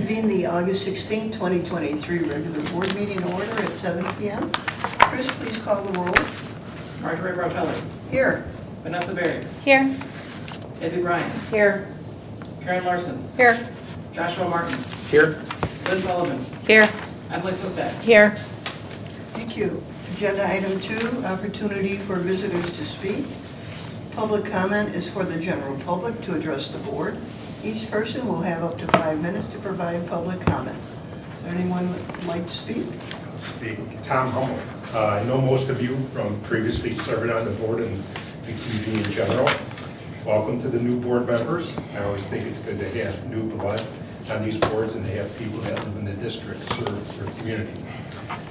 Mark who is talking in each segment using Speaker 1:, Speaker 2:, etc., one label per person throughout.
Speaker 1: convene the August 16, 2023 regular board meeting in order at 7 p.m. Chris, please call the roll.
Speaker 2: Marjorie Bartelli.
Speaker 1: Here.
Speaker 2: Vanessa Berry.
Speaker 3: Here.
Speaker 2: Debbie Bryan.
Speaker 3: Here.
Speaker 2: Karen Larson.
Speaker 3: Here.
Speaker 2: Joshua Martin.
Speaker 4: Here.
Speaker 2: Liz Sullivan.
Speaker 3: Here.
Speaker 2: Emily Sostak.
Speaker 3: Here.
Speaker 1: Thank you. Agenda item 2, opportunity for visitors to speak. Public comment is for the general public to address the board. Each person will have up to 5 minutes to provide public comment. Is there anyone that would like to speak?
Speaker 4: I'll speak. Tom Hummel. I know most of you from previously serving on the board and the community in general. Welcome to the new board members. I always think it's good to have new blood on these boards and to have people that live in the district serve their community.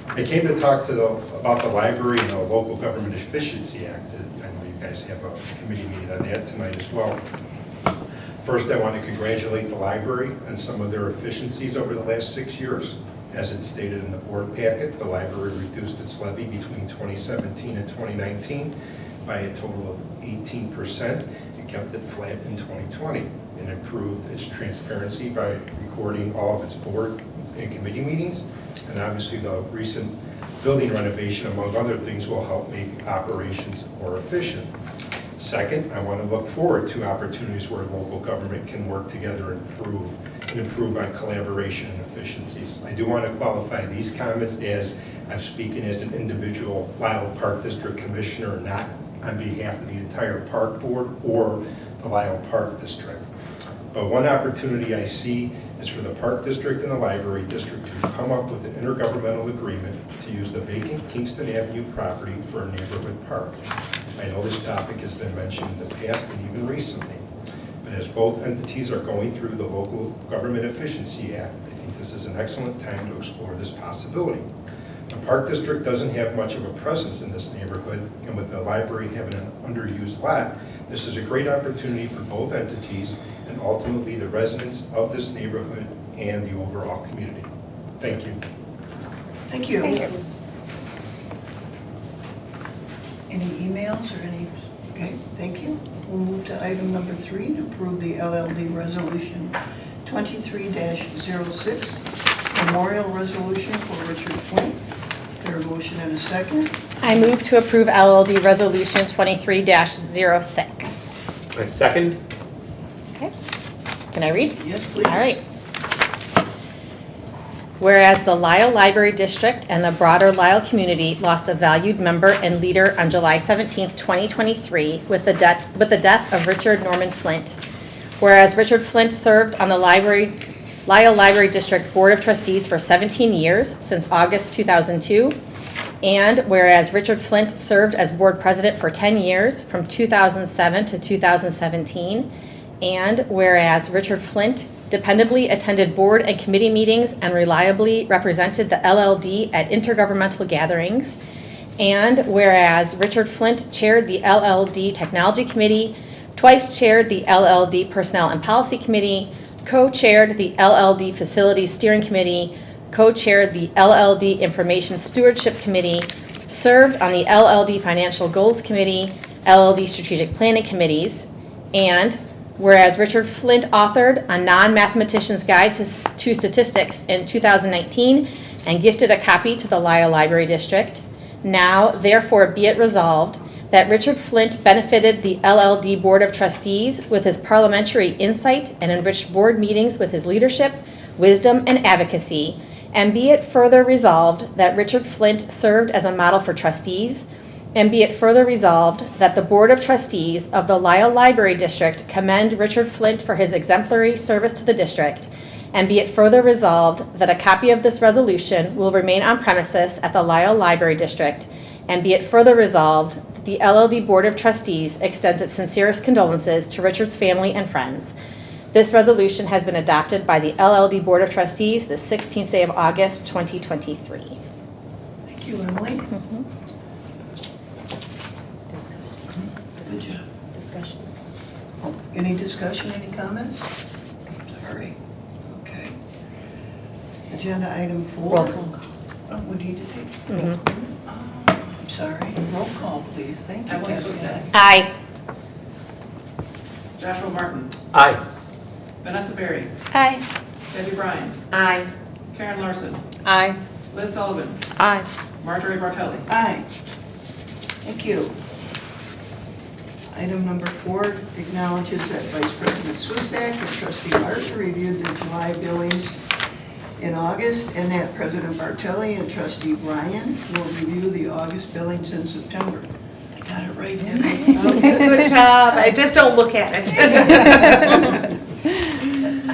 Speaker 4: I came to talk about the library and the Local Government Efficiency Act. I know you guys have a committee meeting on that tonight as well. First, I want to congratulate the library on some of their efficiencies over the last 6 years. As it's stated in the board packet, the library reduced its levy between 2017 and 2019 by a total of 18%. It kept it flat in 2020 and improved its transparency by recording all of its board and committee meetings. And obviously the recent building renovation, among other things, will help make operations more efficient. Second, I want to look forward to opportunities where local government can work together and improve on collaboration and efficiencies. I do want to qualify these comments as I'm speaking as an individual Lisle Park District Commissioner, not on behalf of the entire Park Board or the Lisle Park District. But one opportunity I see is for the Park District and the Library District to come up with an intergovernmental agreement to use the vacant Kingston Avenue property for a neighborhood park. I know this topic has been mentioned in the past and even recently, but as both entities are going through the Local Government Efficiency Act, I think this is an excellent time to explore this possibility. The Park District doesn't have much of a presence in this neighborhood, and with the library having an underused lot, this is a great opportunity for both entities and ultimately the residents of this neighborhood and the overall community. Thank you.
Speaker 1: Thank you.
Speaker 3: Thank you.
Speaker 1: Any emails or any? Okay, thank you. We'll move to item number 3 to approve the LLD resolution 23-06, memorial resolution for Richard Flint. Is there a motion and a second?
Speaker 3: I move to approve LLD Resolution 23-06.
Speaker 5: I second.
Speaker 3: Okay. Can I read?
Speaker 1: Yes, please.
Speaker 3: All right. Whereas the Lisle Library District and the broader Lisle community lost a valued member and leader on July 17, 2023 with the death of Richard Norman Flint. Whereas Richard Flint served on the Lisle Library District Board of Trustees for 17 years, since August 2002. And whereas Richard Flint served as board president for 10 years, from 2007 to 2017. And whereas Richard Flint dependably attended board and committee meetings and reliably represented the LLD at intergovernmental gatherings. And whereas Richard Flint chaired the LLD Technology Committee, twice chaired the LLD Personnel and Policy Committee, co-chaired the LLD Facilities Steering Committee, co-chaired the LLD Information Stewardship Committee, served on the LLD Financial Goals Committee, LLD Strategic Planning Committees, and whereas Richard Flint authored a non-mathematician's guide to statistics in 2019 and gifted a copy to the Lisle Library District, now therefore be it resolved that Richard Flint benefited the LLD Board of Trustees with his parliamentary insight and enriched board meetings with his leadership, wisdom, and advocacy, and be it further resolved that Richard Flint served as a model for trustees, and be it further resolved that the Board of Trustees of the Lisle Library District commend Richard Flint for his exemplary service to the district, and be it further resolved that a copy of this resolution will remain on premises at the Lisle Library District, and be it further resolved that the LLD Board of Trustees extends its sincerest condolences to Richard's family and friends. This resolution has been adopted by the LLD Board of Trustees the 16th day of August, 2023.
Speaker 1: Thank you, Emily. Good job.
Speaker 3: Discussion.
Speaker 1: Any discussion, any comments? Sorry. Okay. Agenda item 4.
Speaker 3: Roll call.
Speaker 1: Oh, we need to take.
Speaker 3: Mhm.
Speaker 1: I'm sorry. Roll call, please. Thank you.
Speaker 2: Emily
Speaker 1: Kathy.
Speaker 2: Sostak.
Speaker 3: Aye.
Speaker 2: Joshua Martin.
Speaker 5: Aye.
Speaker 2: Vanessa Berry.
Speaker 3: Aye.
Speaker 2: Debbie Bryan,
Speaker 5: Aye.
Speaker 2: Karen Larson,
Speaker 3: Aye.
Speaker 2: Liz Sullivan,
Speaker 5: Aye.
Speaker 2: Marjorie Bartelli.
Speaker 1: Aye. Thank you. Item number 4 acknowledges that Vice President Swistak and Trustee Martin reviewed the July billings in August, and that President Bartelli and Trustee Bryan will review the August billings in September. I got it right, Debbie.
Speaker 5: Good job. I just don't look at it.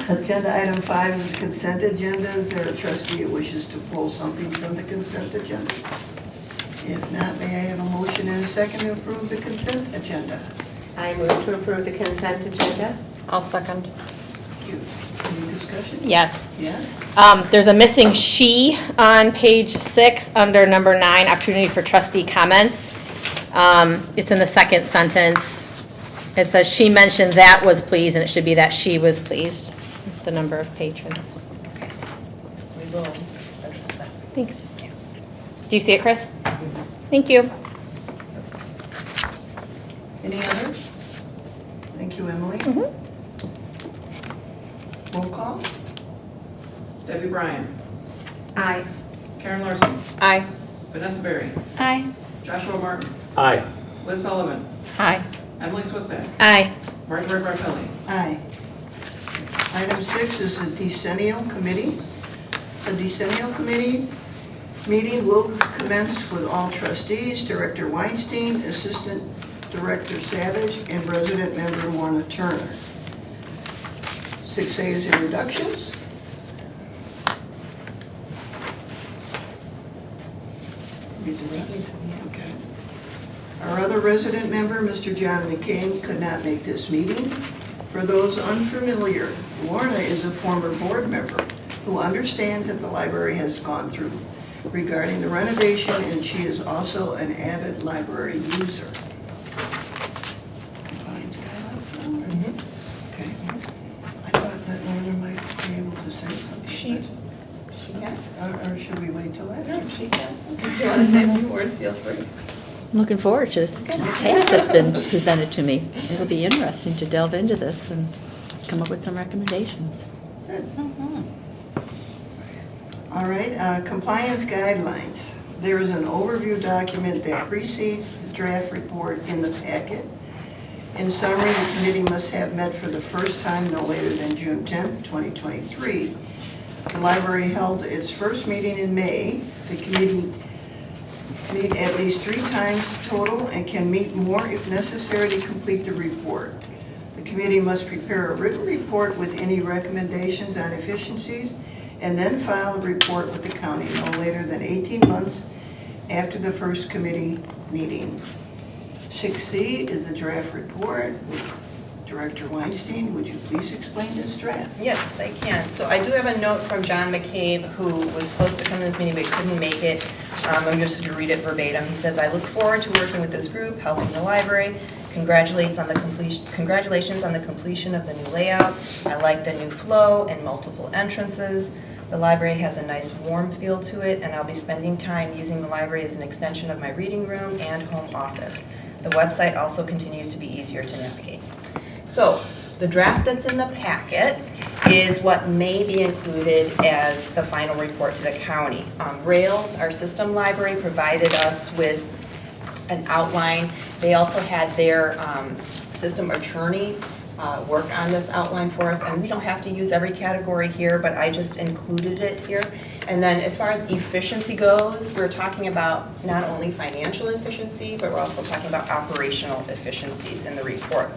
Speaker 1: Agenda item 5 is the consent agenda. Is there a trustee who wishes to pull something from the consent agenda? If not, may I have a motion and a second to approve the consent agenda?
Speaker 5: I move to approve the consent agenda.
Speaker 3: I'll second.
Speaker 1: Thank you. Any discussion?
Speaker 3: Yes.
Speaker 1: Yes?
Speaker 3: There's a missing "she" on page 6 under number 9, opportunity for trustee comments. It's in the second sentence. It says she mentioned that was pleased, and it should be that she was pleased, with the number of patrons.
Speaker 5: Okay. We will address that.
Speaker 3: Thanks. Do you see it, Chris? Thank you.
Speaker 1: Any others? Thank you, Emily. Roll call?
Speaker 2: Debbie Bryan,
Speaker 5: Aye.
Speaker 2: Karen Larson,
Speaker 3: Aye.
Speaker 2: Vanessa Berry,
Speaker 3: Aye.
Speaker 2: Joshua Martin,
Speaker 6: Aye.
Speaker 2: Liz Sullivan,
Speaker 3: Aye.
Speaker 2: Emily Swistak,
Speaker 3: Aye.
Speaker 2: Marjorie Bartelli.
Speaker 1: Aye. Item 6 is the decennial committee. The decennial committee meeting will commence with all trustees, Director Weinstein, Assistant Director Savage, and Resident Member Warner Turner. 6A is introductions. Okay. Our other resident member, Mr. John McCain, could not make this meeting. For those unfamiliar, Lorna is a former board member who understands that the library has gone through regarding the renovation, and she is also an avid library user. Compliance guidelines now, or- Okay. I thought that Lorna might be able to say something.
Speaker 5: She can.
Speaker 1: Or should we wait till after?
Speaker 5: No, she can. If you want to say a few words, feel free.
Speaker 7: I'm looking forward to this task that's been presented to me. It'll be interesting to delve into this and come up with some recommendations.
Speaker 1: All right, compliance guidelines. There is an overview document that precedes the draft report in the packet. In summary, the committee must have met for the first time no later than June 10th, 2023. The library held its first meeting in May. The committee meet at least 3 times total and can meet more if necessary to complete the report. The committee must prepare a written report with any recommendations on efficiencies and then file a report with the county no later than 18 months after the first committee meeting. 6C is the draft report. Director Weinstein, would you please explain this draft?
Speaker 8: Yes, I can. So I do have a note from John McCabe, who was supposed to come to this meeting but couldn't make it. I'm just going to read it verbatim. He says, "I look forward to working with this group, helping the library. Congratulations on the completion of the new layout. I like the new flow and multiple entrances. The library has a nice warm feel to it, and I'll be spending time using the library as an extension of my reading room and home office. The website also continues to be easier to navigate." So the draft that's in the packet is what may be included as the final report to the county. Rails, our system library, provided us with an outline. They also had their system attorney work on this outline for us, and we don't have to use every category here, but I just included it here. And then as far as efficiency goes, we're talking about not only financial efficiency, but we're also talking about operational efficiencies in the report.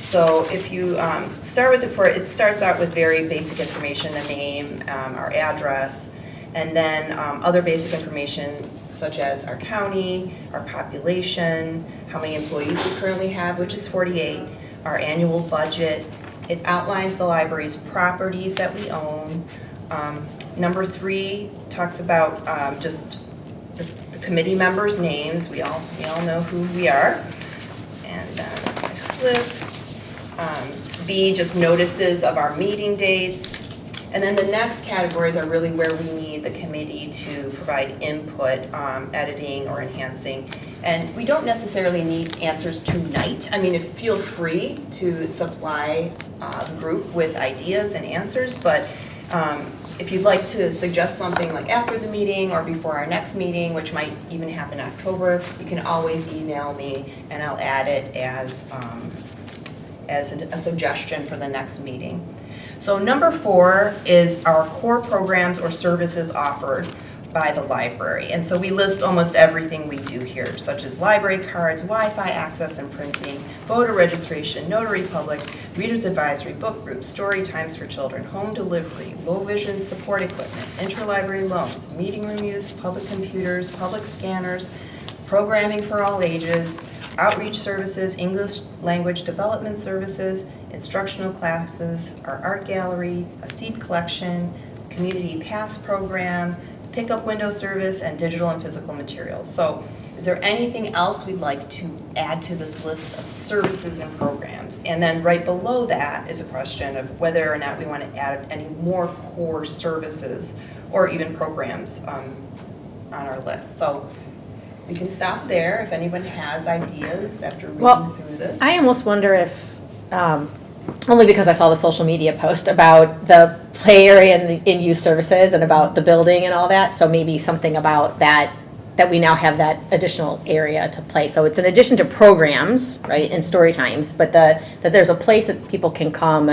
Speaker 8: So if you start with the report, it starts out with very basic information, the name, our address, and then other basic information such as our county, our population, how many employees we currently have, which is 48, our annual budget. It outlines the library's properties that we own. Number 3 talks about just the committee members' names. We all know who we are. And then if I flip. B, just notices of our meeting dates. And then the next categories are really where we need the committee to provide input, editing or enhancing. And we don't necessarily need answers tonight. I mean, feel free to supply the group with ideas and answers, but If you'd like to suggest something like after the meeting or before our next meeting, which might even happen in October, you can always email me and I'll add it as a suggestion for the next meeting. So number 4 is our core programs or services offered by the library. And so we list almost everything we do here, such as library cards, Wi-Fi access and printing, voter registration, notary public, reader's advisory, book groups, story times for children, home delivery, low vision support equipment, interlibrary loans, meeting room use, public computers, public scanners, programming for all ages, outreach services, English language development services, instructional classes, our art gallery, a seed collection, community pass program, pickup window service, and digital and physical materials. So is there anything else we'd like to add to this list of services and programs? And then right below that is a question of whether or not we want to add any more core services or even programs on our list. So we can stop there if anyone has ideas after reading through this.
Speaker 3: I almost wonder if, only because I saw the social media post about the play area and the in-use services and about the building and all that, so maybe something about that we now have that additional area to play. So it's in addition to programs, right, and story times, but that there's a place that people can come,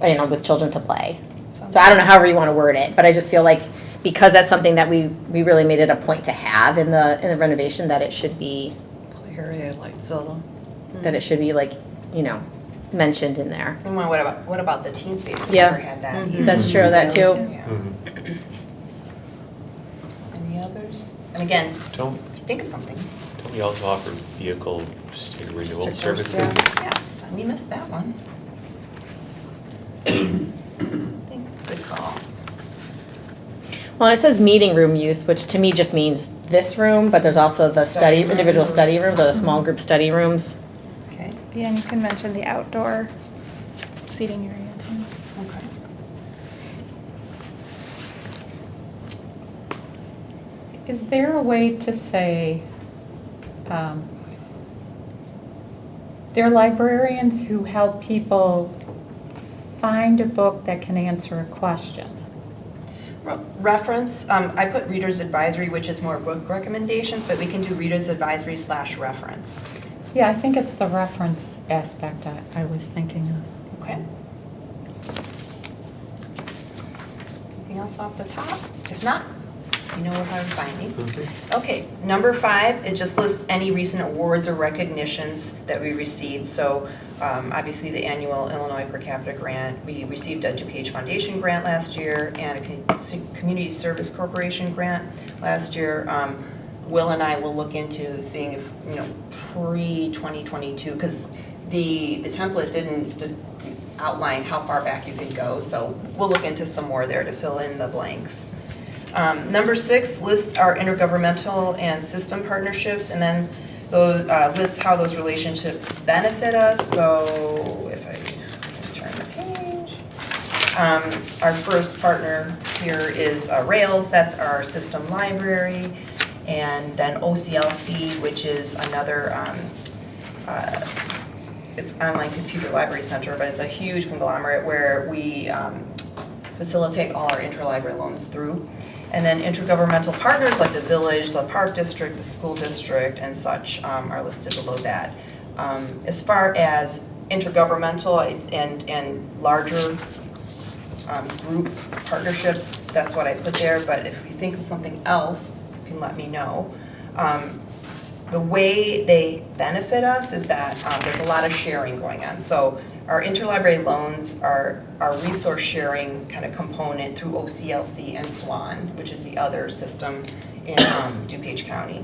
Speaker 3: with children to play. So I don't know however you want to word it, but I just feel like because that's something that we really made it a point to have in the renovation, that it should be
Speaker 6: Play area like Zillow.
Speaker 3: that it should be mentioned in there.
Speaker 8: And what about the teen space? We
Speaker 3: Yeah.
Speaker 8: never had that.
Speaker 3: That's true, that too.
Speaker 8: Yeah. Any others? And again,
Speaker 9: Don't
Speaker 8: think of something.
Speaker 9: we also offer vehicle state renewal
Speaker 6: Stickers,
Speaker 9: services?
Speaker 6: yeah.
Speaker 8: Yes, we missed that one. Good call.
Speaker 3: Well, it says meeting room use, which to me just means this room, but there's also the individual study rooms or the small group study rooms.
Speaker 8: Okay.
Speaker 10: Yeah, and you can mention the outdoor seating area too.
Speaker 8: Okay.
Speaker 11: Is there a way to say, there are librarians who help people find a book that can answer a question?
Speaker 8: Reference, I put Reader's Advisory, which is more book recommendations, but we can do Reader's Advisory / reference.
Speaker 11: Yeah, I think it's the reference aspect I was thinking of.
Speaker 8: Okay. Anything else off the top? If not, you know how to find me. Okay, number 5, it just lists any recent awards or recognitions that we received. So obviously the annual Illinois per capita grant, we received a DuPage Foundation grant last year and a Community Service Corporation grant last year. Will and I will look into seeing if, pre-2022, because the template didn't outline how far back you could go, so we'll look into some more there to fill in the blanks. Number 6 lists our intergovernmental and system partnerships, and then those, lists how those relationships benefit us. So if I turn the page, our first partner here is Rails, that's our system library, and then OCLC, which is another, it's Online Computer Library Center, but it's a huge conglomerate where we facilitate all our interlibrary loans through. And then intergovernmental partners like the village, the park district, the school district, and such are listed below that. As far as intergovernmental and larger group partnerships, that's what I put there, but if you think of something else, you can let me know. The way they benefit us is that there's a lot of sharing going on. So our interlibrary loans are our resource sharing kind of component through OCLC and SWAN, which is the other system in DuPage County.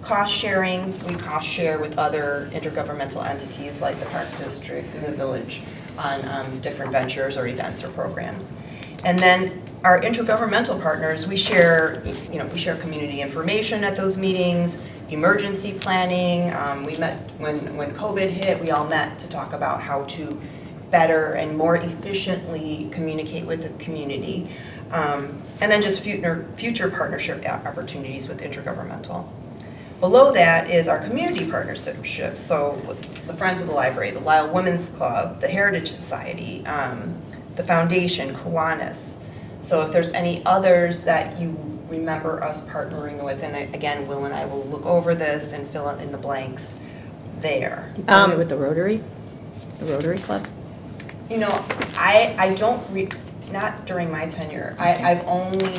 Speaker 8: Cost sharing, we cost share with other intergovernmental entities like the park district and the village on different ventures or events or programs. And then our intergovernmental partners, we share community information at those meetings, emergency planning. We met when COVID hit, we all met to talk about how to better and more efficiently communicate with the community. And then just future partnership opportunities with intergovernmental. Below that is our community partnerships. So the Friends of the Library, the Lisle Women's Club, the Heritage Society, the foundation, Kiwanis. So if there's any others that you remember us partnering with, and again, Will and I will look over this and fill in the blanks there.
Speaker 7: You partner with the Rotary Club?
Speaker 8: You know, I don't, not during my tenure. I've only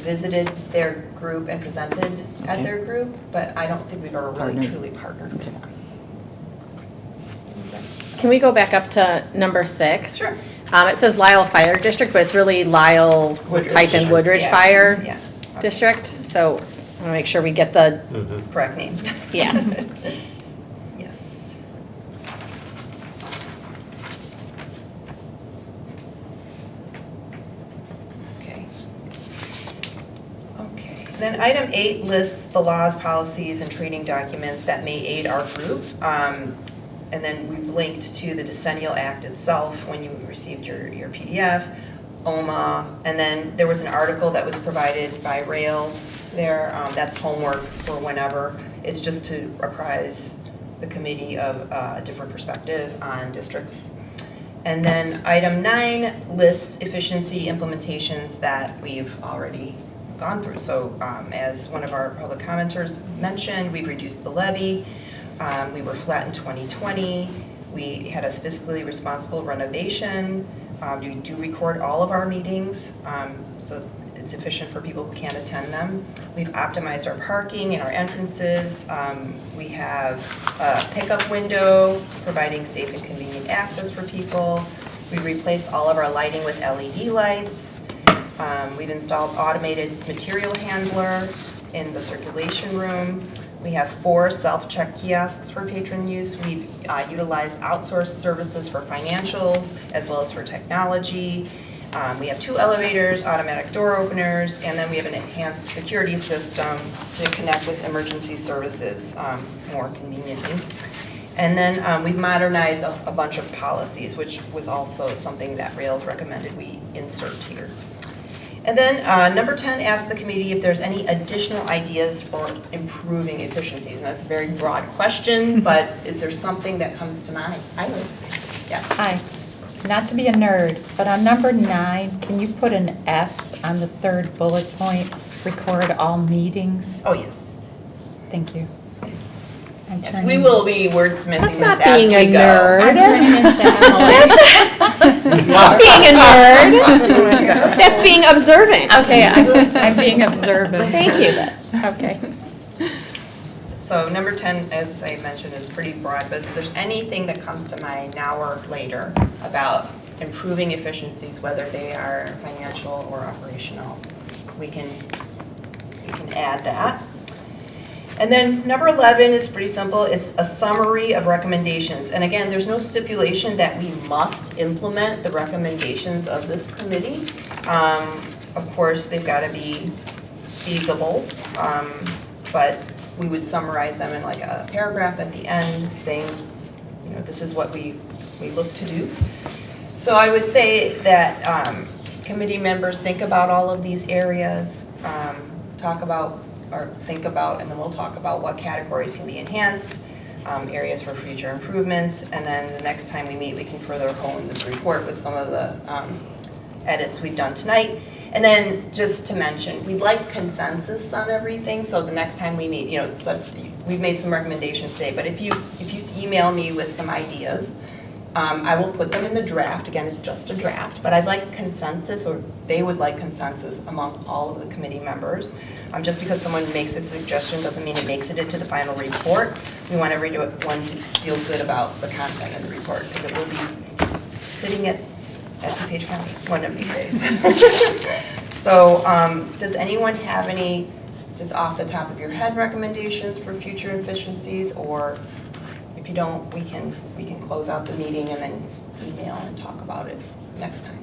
Speaker 8: visited their group and presented at
Speaker 7: Okay.
Speaker 8: their group, but I don't think we've ever really
Speaker 7: Partnered.
Speaker 8: truly partnered with
Speaker 7: Okay.
Speaker 8: them.
Speaker 3: Can we go back up to number 6?
Speaker 8: Sure.
Speaker 3: It says Lisle Fire District, but it's really Lisle
Speaker 8: Woodridge.
Speaker 3: hyphen Woodridge
Speaker 8: Yes,
Speaker 3: Fire
Speaker 8: yes. Okay.
Speaker 3: District. So I want to make sure we get the,
Speaker 8: Correct name.
Speaker 3: yeah.
Speaker 8: Yes. Okay. Okay. Then item 8 lists the laws, policies, and training documents that may aid our group. And then we've linked to the Decennial Act itself when you received your PDF, OMA, and then there was an article that was provided by Rails there. That's homework for whenever. It's just to apprise the committee of a different perspective on districts. And then item 9 lists efficiency implementations that we've already gone through. So as one of our public commenters mentioned, we've reduced the levy. We were flat in 2020. We had a fiscally responsible renovation. We do record all of our meetings, so it's efficient for people who can't attend them. We've optimized our parking and our entrances. We have a pickup window, providing safe and convenient access for people. We replaced all of our lighting with LED lights. We've installed automated material handlers in the circulation room. We have 4 self-check kiosks for patron use. We've utilized outsourced services for financials as well as for technology. We have 2 elevators, automatic door openers, and then we have an enhanced security system to connect with emergency services more conveniently. And then we've modernized a bunch of policies, which was also something that Rails recommended we insert here. And then number 10 asks the committee if there's any additional ideas for improving efficiencies. And that's a very broad question, but is there something that comes to mind? I would. Yes.
Speaker 11: Hi, not to be a nerd, but on number 9, can you put an S on the 3rd bullet point, record all meetings?
Speaker 8: Oh, yes.
Speaker 11: Thank you. I'm
Speaker 8: Yes,
Speaker 11: turning-
Speaker 8: we will be wordsmithing
Speaker 3: That's
Speaker 8: this
Speaker 3: not
Speaker 8: as
Speaker 3: being
Speaker 8: we
Speaker 3: a
Speaker 8: go.
Speaker 3: nerd.
Speaker 11: I'm turning into Emily.
Speaker 3: That's not being a nerd. That's being observant.
Speaker 11: Okay, I'm being observant.
Speaker 3: Thank you, Liz.
Speaker 11: Okay.
Speaker 8: So number 10, as I mentioned, is pretty broad, but if there's anything that comes to mind now or later about improving efficiencies, whether they are financial or operational, we can add that. And then number 11 is pretty simple. It's a summary of recommendations. And again, there's no stipulation that we must implement the recommendations of this committee. Of course, they've got to be feasible, but we would summarize them in like a paragraph at the end saying, you know, this is what we look to do. So I would say that committee members think about all of these areas, talk about or think about, and then we'll talk about what categories can be enhanced, areas for future improvements, and then the next time we meet, we can further hone this report with some of the edits we've done tonight. And then just to mention, we'd like consensus on everything, so the next time we meet, you know, so we've made some recommendations today, but if you email me with some ideas, I will put them in the draft. Again, it's just a draft, but I'd like consensus, or they would like consensus among all of the committee members. Just because someone makes a suggestion doesn't mean it makes it into the final report. We want everyone to feel good about the content of the report, because it will be sitting at DuPage County one of these days. So does anyone have any, just off the top of your head, recommendations for future efficiencies? Or if you don't, we can close out the meeting and then email and talk about it next time.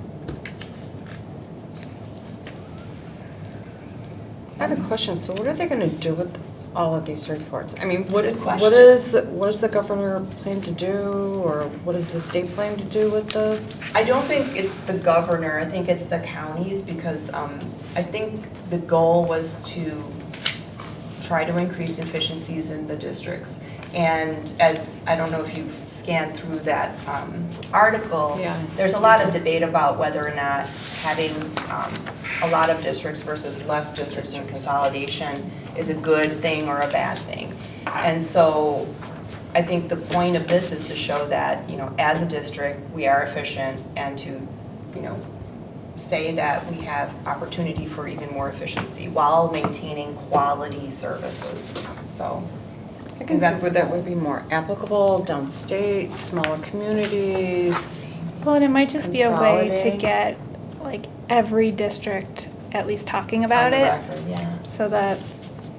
Speaker 6: I have a question. So what are they going to do with all of these reports? I mean, what
Speaker 8: Good question.
Speaker 6: what does the governor plan to do, or what does the state plan to do with this?
Speaker 8: I don't think it's the governor, I think it's the counties, because I think the goal was to try to increase efficiencies in the districts. And as, I don't know if you've scanned through that article,
Speaker 6: Yeah.
Speaker 8: there's a lot of debate about whether or not having a lot of districts versus less districts in consolidation is a good thing or a bad thing. And so I think the point of this is to show that, you know, as a district, we are efficient, and to, you know, say that we have opportunity for even more efficiency while maintaining quality services. So
Speaker 6: I can see where that would be more applicable downstate, smaller communities.
Speaker 10: Well, and it might just be a way to
Speaker 6: Consolidate.
Speaker 10: get like every district at least talking
Speaker 8: on
Speaker 10: about
Speaker 8: the
Speaker 10: it,
Speaker 8: record, yeah.
Speaker 10: so that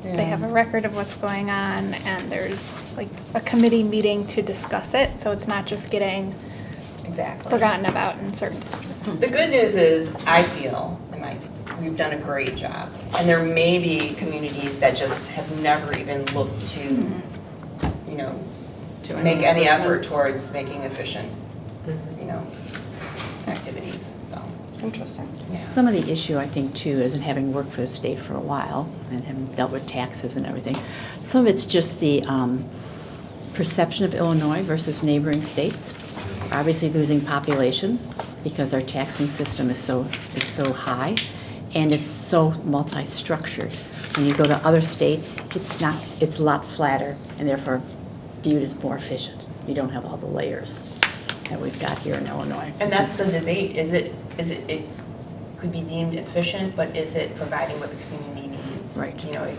Speaker 10: they have a record of what's going on, and there's like a committee meeting to discuss it, so it's not just getting
Speaker 8: Exactly.
Speaker 10: forgotten about in certain districts.
Speaker 8: The good news is, I feel, we've done a great job. And there may be communities that just have never even looked to, you know,
Speaker 6: To
Speaker 8: make any effort
Speaker 6: improvements.
Speaker 8: towards making efficient, you know, activities, so,
Speaker 6: Interesting.
Speaker 8: yeah.
Speaker 7: Some of the issue, I think, too, is in having worked for the state for a while and having dealt with taxes and everything, some of it's just the perception of Illinois versus neighboring states. Obviously losing population because our taxing system is so high, and it's so multi-structured. When you go to other states, it's a lot flatter, and therefore viewed as more efficient. You don't have all the layers that we've got here in Illinois.
Speaker 8: And that's the debate, it could be deemed efficient, but is it providing what the community needs?
Speaker 7: Right.
Speaker 8: You know, it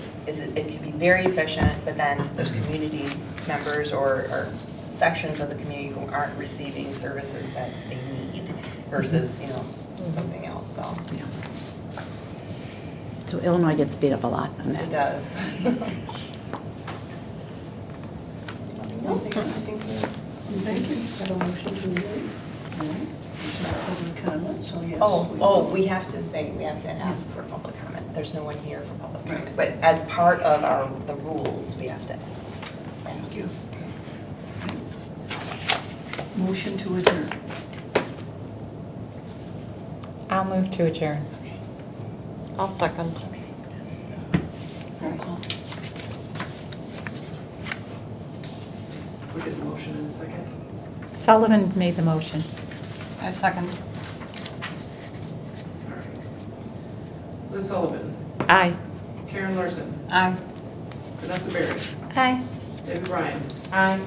Speaker 8: could be very efficient, but then there's community members or sections of the community who aren't receiving services that they need versus, you know, something else, so.
Speaker 7: Yeah. So Illinois gets beat up a lot on that.
Speaker 8: It does.
Speaker 1: Thank you. Have a motion to adjourn? All right. There's no public comment, so yes.
Speaker 8: We have to ask for public comment. There's no one here for public comment.
Speaker 1: Right.
Speaker 8: But as part of the rules, we have to ask.
Speaker 1: Thank you. Motion to adjourn.
Speaker 11: I'll move to adjourn.
Speaker 6: I'll second.
Speaker 1: Roll call.
Speaker 2: We did the motion in a second.
Speaker 11: Sullivan made the motion.
Speaker 6: I second.
Speaker 2: All right. Liz Sullivan,
Speaker 11: Aye.
Speaker 2: Karen Larson,
Speaker 6: Aye.
Speaker 2: Vanessa Berry,
Speaker 10: Hi.
Speaker 2: David Ryan,
Speaker 6: Aye.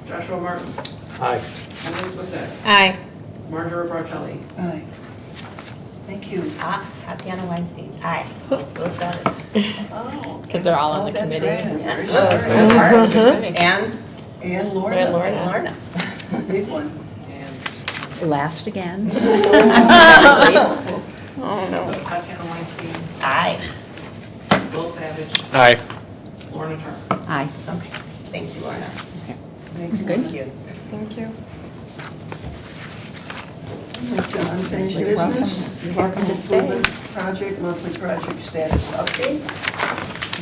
Speaker 2: Joshua Martin,
Speaker 9: Aye.
Speaker 2: Emily Swistek,
Speaker 3: Aye.
Speaker 2: Marjorie Bartelli.
Speaker 1: Aye. Thank you.
Speaker 8: Tatiana Weinstein, aye. Will Savage.
Speaker 1: Oh.
Speaker 3: 'Cause they're all on
Speaker 1: Oh,
Speaker 3: the
Speaker 1: that's
Speaker 3: committee.
Speaker 1: right. I'm
Speaker 8: Yeah.
Speaker 1: very
Speaker 8: Oh,
Speaker 1: sorry.
Speaker 8: And
Speaker 1: Lorna.
Speaker 3: And Lorna.
Speaker 8: and Lorna.
Speaker 1: Big one.
Speaker 2: And
Speaker 7: Last again.
Speaker 2: so Tatiana Weinstein,
Speaker 8: Aye.
Speaker 2: Will Savage,
Speaker 9: Aye.
Speaker 2: Lorna Turner.
Speaker 7: Aye.
Speaker 8: Okay, thank you, Lorna.
Speaker 1: Thank you.
Speaker 8: Thank you.
Speaker 6: Thank you.
Speaker 1: Move to unfinished
Speaker 7: You're welcome.
Speaker 1: business.
Speaker 7: You're welcome to
Speaker 1: Capital
Speaker 7: stay.
Speaker 1: improvement Project, monthly project status update.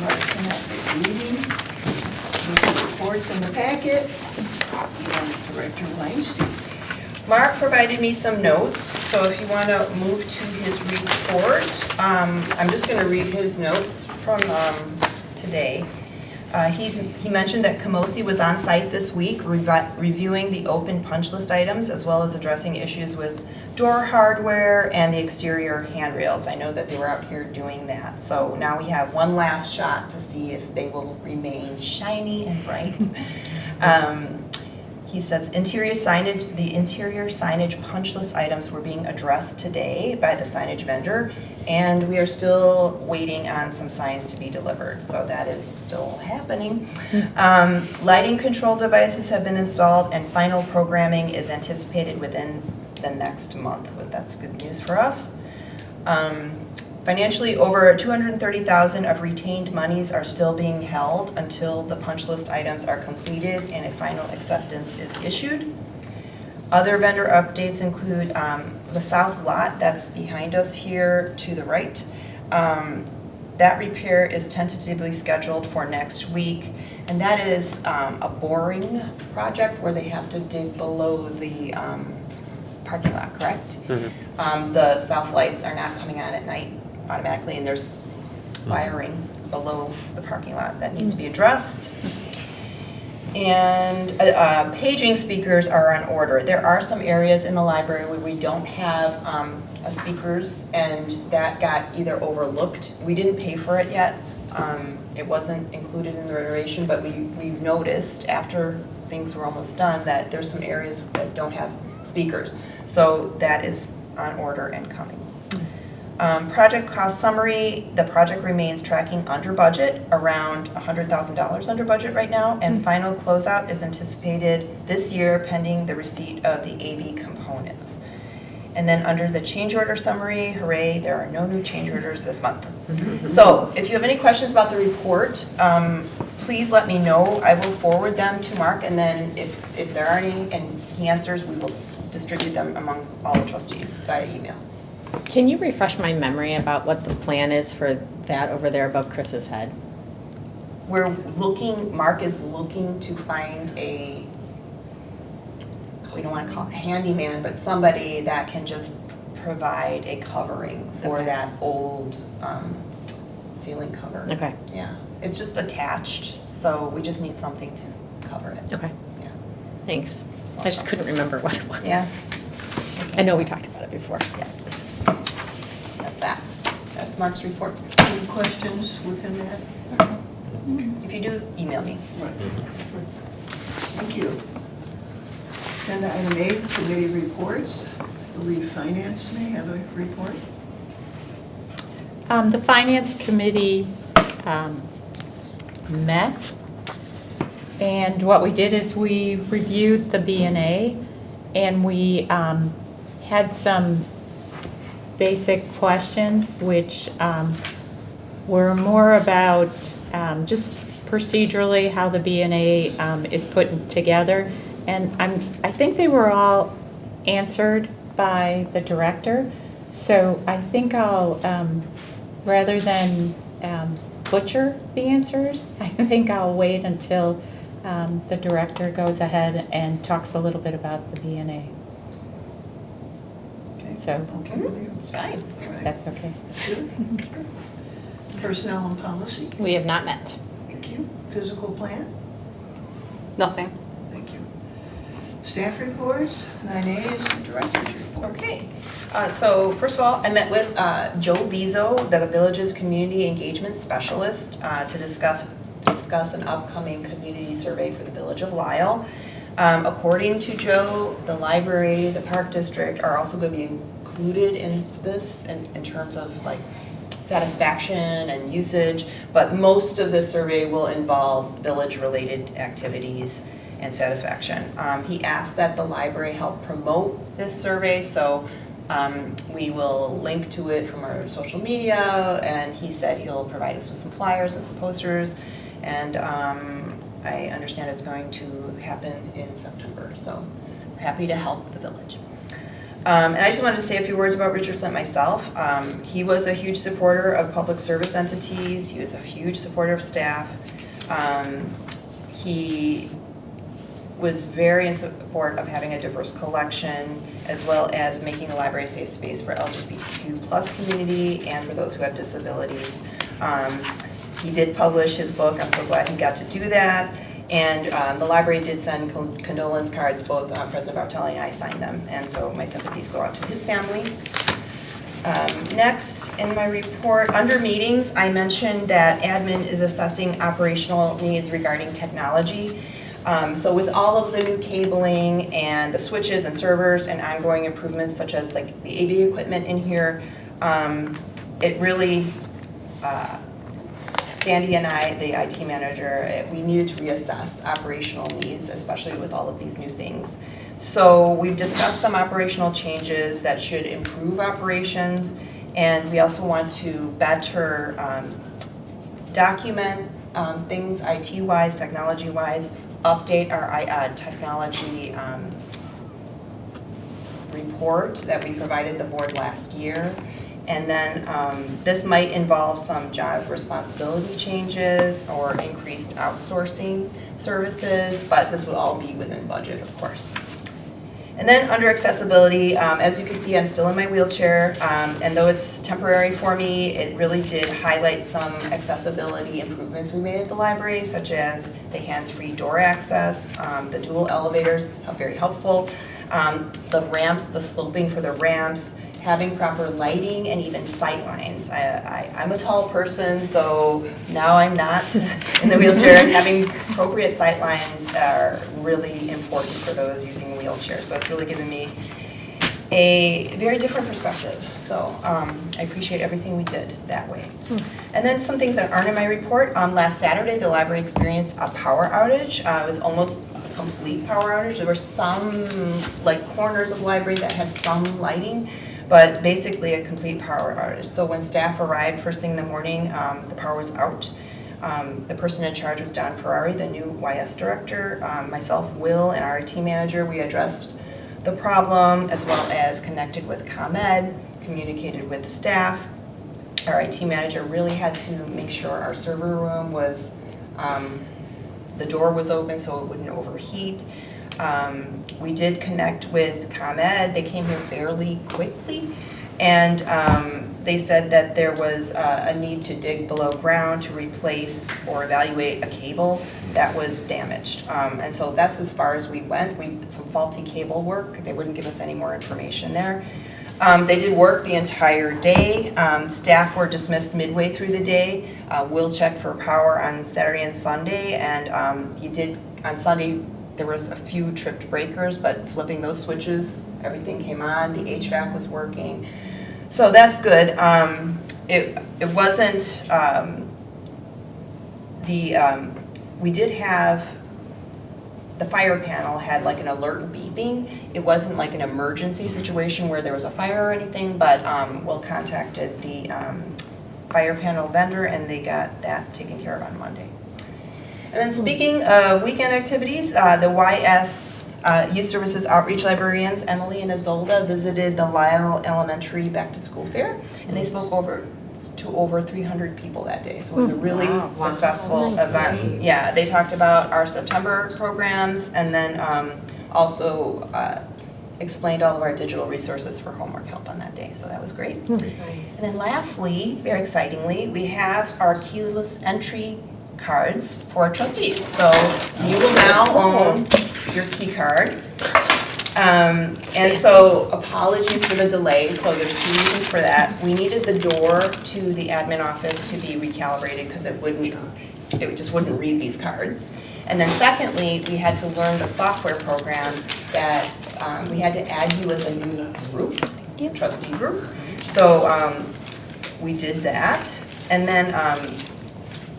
Speaker 1: March 10th meeting. With the reports in the packet. And Director Weinstein.
Speaker 8: Mark provided me some notes, so if you want to move to his report, I'm just going to read his notes from today. He mentioned that Camosi was on site this week reviewing the open punch list items as well as addressing issues with door hardware and the exterior handrails. I know that they were out here doing that. So now we have one last shot to see if they will remain shiny and bright. He says the interior signage punch list items were being addressed today by the signage vendor, and we are still waiting on some signs to be delivered, so that is still happening. Lighting control devices have been installed, and final programming is anticipated within the next month. But that's good news for us. Financially, over $230,000 of retained monies are still being held until the punch list items are completed and a final acceptance is issued. Other vendor updates include the south lot that's behind us here to the right. That repair is tentatively scheduled for next week, and that is a boring project where they have to dig below the parking lot, correct?
Speaker 9: Mm-hmm.
Speaker 8: The south lights are not coming on at night automatically, and there's wiring below the parking lot that needs to be addressed. And paging speakers are on order. There are some areas in the library where we don't have speakers, and that got either overlooked. We didn't pay for it yet. It wasn't included in the renovation, but we've noticed after things were almost done that there's some areas that don't have speakers. So that is on order and coming. Project cost summary, the project remains tracking under budget, around $100,000 under budget right now, and final closeout is anticipated this year pending the receipt of the AV components. And then under the change order summary, hooray, there are no new change orders this month. So if you have any questions about the report, please let me know. I will forward them to Mark, and then if there are any and he answers, we will distribute them among all the trustees via email.
Speaker 3: Can you refresh my memory about what the plan is for that over there above Chris's head?
Speaker 8: We're looking, Mark is looking to find a, we don't want to call it handyman, but somebody that can just provide a covering for that old ceiling cover.
Speaker 3: Okay.
Speaker 8: Yeah, it's just attached, so we just need something to cover it.
Speaker 3: Okay.
Speaker 8: Yeah.
Speaker 3: Thanks. I just couldn't remember what it was.
Speaker 8: Yes.
Speaker 3: I know we talked about it before.
Speaker 8: Yes. That's that. That's Mark's report.
Speaker 1: Any questions within that?
Speaker 8: If you do, email me.
Speaker 1: Right. Thank you. Agenda item 8, committee reports. I believe finance may have a report.
Speaker 11: The Finance Committee met, and what we did is we reviewed the B&A, and we had some basic questions, which were more about just procedurally how the B&A is put together. And I think they were all answered by the director. So I think I'll, rather than butcher the answers, I think I'll wait until the director goes ahead and talks a little bit about the B&A.
Speaker 1: Okay.
Speaker 11: So
Speaker 1: Okay with you?
Speaker 8: It's fine.
Speaker 1: All right.
Speaker 11: that's okay.
Speaker 1: Good. Personnel and policy.
Speaker 3: We have not met.
Speaker 1: Thank you. Physical plan.
Speaker 6: Nothing.
Speaker 1: Thank you. Staff reports. 9A is the director's report.
Speaker 8: Okay. So first of all, I met with Joe Vizo, the village's community engagement specialist, to discuss an upcoming community survey for the village of Lisle. According to Joe, the library, the park district are also going to be included in this in terms of like satisfaction and usage, but most of the survey will involve village-related activities and satisfaction. He asked that the library help promote this survey, so we will link to it from our social media, and he said he'll provide us with some flyers and some posters, and I understand it's going to happen in September, so we're happy to help the village. And I just wanted to say a few words about Richard Flint myself. He was a huge supporter of public service entities. He was a huge supporter of staff. He was very in support of having a diverse collection, as well as making the library a safe space for LGBTQ+ community and for those who have disabilities. He did publish his book. I'm so glad he got to do that. And the library did send condolence cards. Both President Bartelli and I signed them. And so my sympathies go out to his family. Next, in my report, under meetings, I mentioned that admin is assessing operational needs regarding technology. So with all of the new cabling and the switches and servers and ongoing improvements such as like the AV equipment in here, it really, Sandy and I, the IT manager, we needed to reassess operational needs, especially with all of these new things. So we've discussed some operational changes that should improve operations, and we also want to better document things IT-wise, technology-wise, update our technology report that we provided the board last year. And then this might involve some job responsibility changes or increased outsourcing services, but this will all be within budget, of course. And then under accessibility, as you can see, I'm still in my wheelchair, and though it's temporary for me, it really did highlight some accessibility improvements we made at the library, such as the hands-free door access, the dual elevators, very helpful, the ramps, the sloping for the ramps, having proper lighting, and even sight lines. I'm a tall person, so now I'm not in the wheelchair, and having appropriate sight lines are really important for those using a wheelchair. So it's really given me a very different perspective. So I appreciate everything we did that way. And then some things that aren't in my report. Last Saturday, the library experienced a power outage. It was almost a complete power outage. There were some like corners of the library that had some lighting, but basically a complete power outage. So when staff arrived first thing in the morning, the power was out. The person in charge was Don Ferrari, the new YS director. Myself, Will, and our IT manager, we addressed the problem as well as connected with ComEd, communicated with staff. Our IT manager really had to make sure our server room was, the door was open so it wouldn't overheat. We did connect with ComEd. They came here fairly quickly, and they said that there was a need to dig below ground to replace or evaluate a cable that was damaged. And so that's as far as we went. We did some faulty cable work. They wouldn't give us any more information there. They did work the entire day. Staff were dismissed midway through the day. Will checked for power on Saturday and Sunday, and he did on Sunday. There was a few tripped breakers, but flipping those switches, everything came on. The HVAC was working, so that's good. It wasn't we did have the fire panel had like an alert beeping. It wasn't like an emergency situation where there was a fire or anything, but Will contacted the fire panel vendor, and they got that taken care of on Monday. And then speaking of weekend activities, the YS Youth Services Outreach Librarians, Emily and Izolda, visited the Lisle Elementary Back to School Fair, and they spoke to over 300 people that day. So it was a really successful event. Yeah, they talked about our September programs, and then also explained all of our digital resources for homework help on that day. So that was great. Nice. And then lastly, very excitingly, we have our keyless entry cards for trustees. So you will now own your key card. And so apologies for the delay. So there's 2 reasons for that. We needed the door to the admin office to be recalibrated because it just wouldn't read these cards. And then secondly, we had to learn the software program that we had to add you as a new group, trustee group. So we did that. And then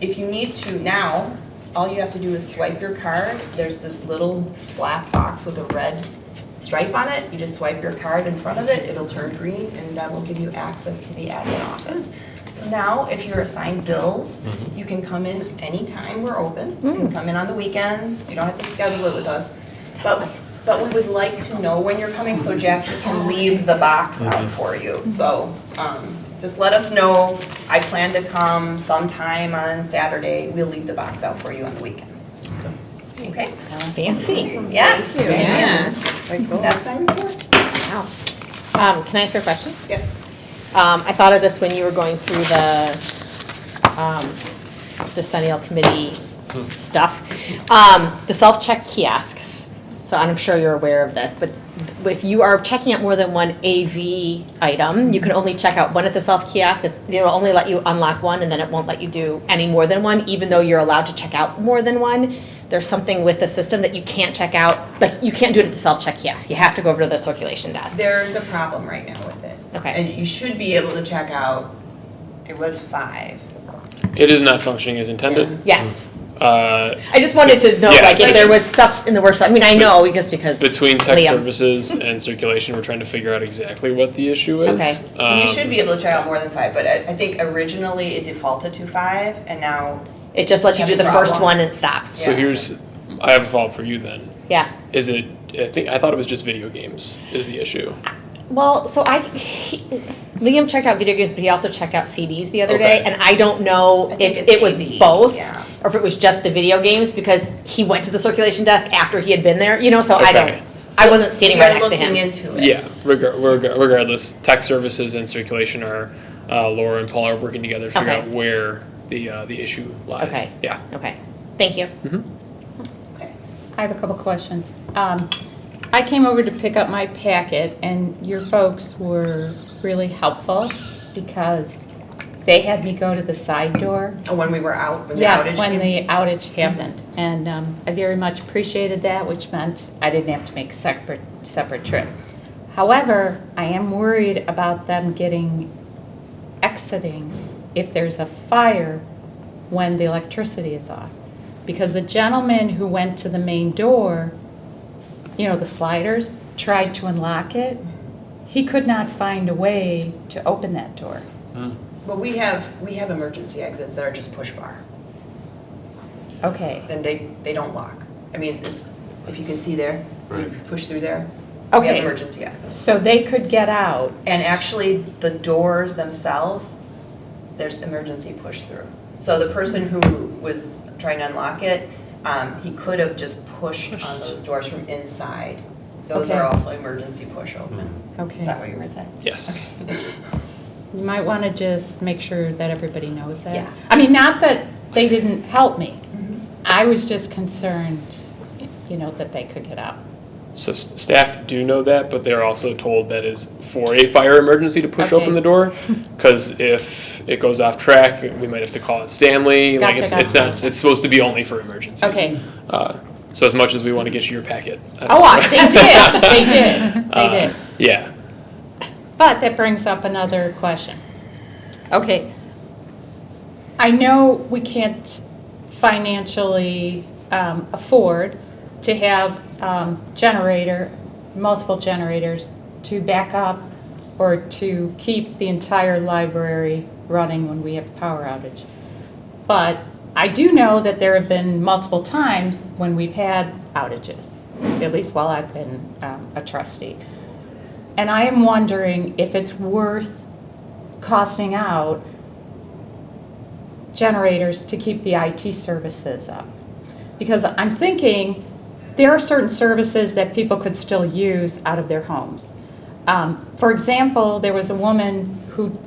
Speaker 8: if you need to now, all you have to do is swipe your card. There's this little black box with a red stripe on it. You just swipe your card in front of it, it'll turn green, and that will give you access to the admin office. So now, if you're assigned bills, you can come in anytime we're open. You can come in on the weekends. You don't have to schedule it with us. But we would like to know when you're coming so Jackie can leave the box out for you. So just let us know. I plan to come sometime on Saturday. We'll leave the box out for you on the weekend. Okay.
Speaker 3: Fancy.
Speaker 8: Yes.
Speaker 3: Yeah.
Speaker 8: That's my report.
Speaker 3: Wow. Can I ask you a question?
Speaker 8: Yes.
Speaker 3: I thought of this when you were going through the Centennial Committee stuff. The self-check kiosks. So I'm sure you're aware of this, but if you are checking out more than one AV item, you can only check out one at the self-kiosk. It'll only let you unlock one, and then it won't let you do any more than one, even though you're allowed to check out more than one. There's something with the system that you can't check out, like you can't do it at the self-check kiosk. You have to go over to the circulation desk.
Speaker 8: There's a problem right now with it.
Speaker 3: Okay.
Speaker 8: And you should be able to check out, it was 5.
Speaker 12: It is not functioning as intended.
Speaker 3: Yes. I just wanted to know, like, if there was stuff in the works. I mean, I know just because
Speaker 12: between tech
Speaker 3: Liam.
Speaker 12: Services and circulation, we're trying to figure out exactly what the issue is.
Speaker 3: Okay.
Speaker 8: You should be able to check out more than 5, but I think originally it defaulted to 5, and now
Speaker 3: it just lets you do the first one and stops.
Speaker 12: So I have a follow-up for you then.
Speaker 3: Yeah.
Speaker 12: Is it? I thought it was just video games is the issue.
Speaker 3: Well, so Liam checked out video games, but he also checked out CDs the other day,
Speaker 12: Okay.
Speaker 3: and I don't know if it was
Speaker 8: maybe,
Speaker 3: both
Speaker 8: yeah.
Speaker 3: or if it was just the video games because he went to the circulation desk after he had been there, so I
Speaker 12: Okay.
Speaker 3: I wasn't standing right next to him.
Speaker 8: We are looking into it.
Speaker 12: Yeah, regardless, tech services and circulation are, Laura and Paul are working together to figure
Speaker 3: Okay.
Speaker 12: out where the issue lies.
Speaker 3: Okay.
Speaker 12: Yeah.
Speaker 3: Okay, thank you.
Speaker 11: I have a couple questions. I came over to pick up my packet, and your folks were really helpful because they had me go to the side door.
Speaker 8: Oh, when we were out, when the
Speaker 11: Yes,
Speaker 8: outage
Speaker 11: when
Speaker 8: came?
Speaker 11: the outage happened. And I very much appreciated that, which meant I didn't have to make a separate trip. However, I am worried about them exiting if there's a fire when the electricity is off. Because the gentleman who went to the main door, you know, the sliders, tried to unlock it. He could not find a way to open that door.
Speaker 8: Well, we have emergency exits that are just push bar,
Speaker 11: Okay.
Speaker 8: and they don't lock. I mean, it's, if you can see there, you push through there. We
Speaker 11: Okay.
Speaker 8: have emergency exits.
Speaker 11: So they could get out.
Speaker 8: And actually, the doors themselves, there's emergency push through. So the person who was trying to unlock it, he could have just pushed on those doors from inside. Those
Speaker 11: Okay.
Speaker 8: are also emergency push open.
Speaker 11: Okay.
Speaker 8: Is that what you were saying?
Speaker 12: Yes.
Speaker 11: You might want to just make sure that everybody knows that.
Speaker 8: Yeah.
Speaker 11: I mean, not that they didn't help me.
Speaker 8: Mm-hmm.
Speaker 11: I was just concerned, you know, that they could get out.
Speaker 12: So staff do know that, but they're also told that is for a fire emergency to push open
Speaker 11: Okay.
Speaker 12: the door. Because if it goes off track, we might have to call it Stanley. Like
Speaker 11: Gotcha,
Speaker 12: it's
Speaker 11: gotcha.
Speaker 12: not. It's supposed to be only for emergencies.
Speaker 11: Okay.
Speaker 12: So as much as we want to get you your packet.
Speaker 11: They did. They did. They did.
Speaker 12: Yeah.
Speaker 11: But that brings up another question. Okay. I know we can't financially afford to have multiple generators to back up or to keep the entire library running when we have a power outage. But I do know that there have been multiple times when we've had outages, at least while I've been a trustee. And I am wondering if it's worth costing out generators to keep the IT services up. Because I'm thinking there are certain services that people could still use out of their homes. For example, there was a woman who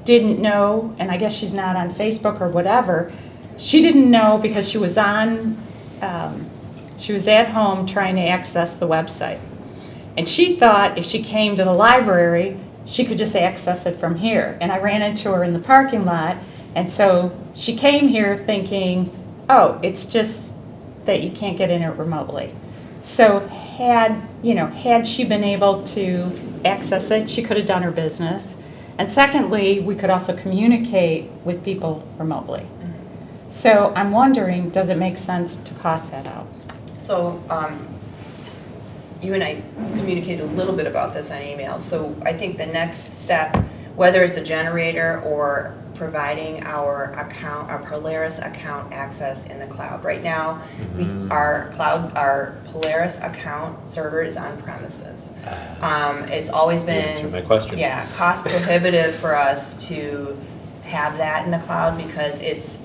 Speaker 11: didn't know, and I guess she's not on Facebook or whatever, she didn't know because she was at home trying to access the website. And she thought if she came to the library, she could just access it from here. And I ran into her in the parking lot, and so she came here thinking, oh, it's just that you can't get in it remotely. So had she been able to access it, she could have done her business. And secondly, we could also communicate with people remotely. So I'm wondering, does it make sense to cost that out?
Speaker 8: So, you and I communicated a little bit about this on email. So I think the next step, whether it's a generator or providing our Polaris account access in the cloud. Right now, our Polaris account server is on premises. It's always been
Speaker 9: Answer my question.
Speaker 8: Yeah, cost prohibitive for us to have that in the cloud because it's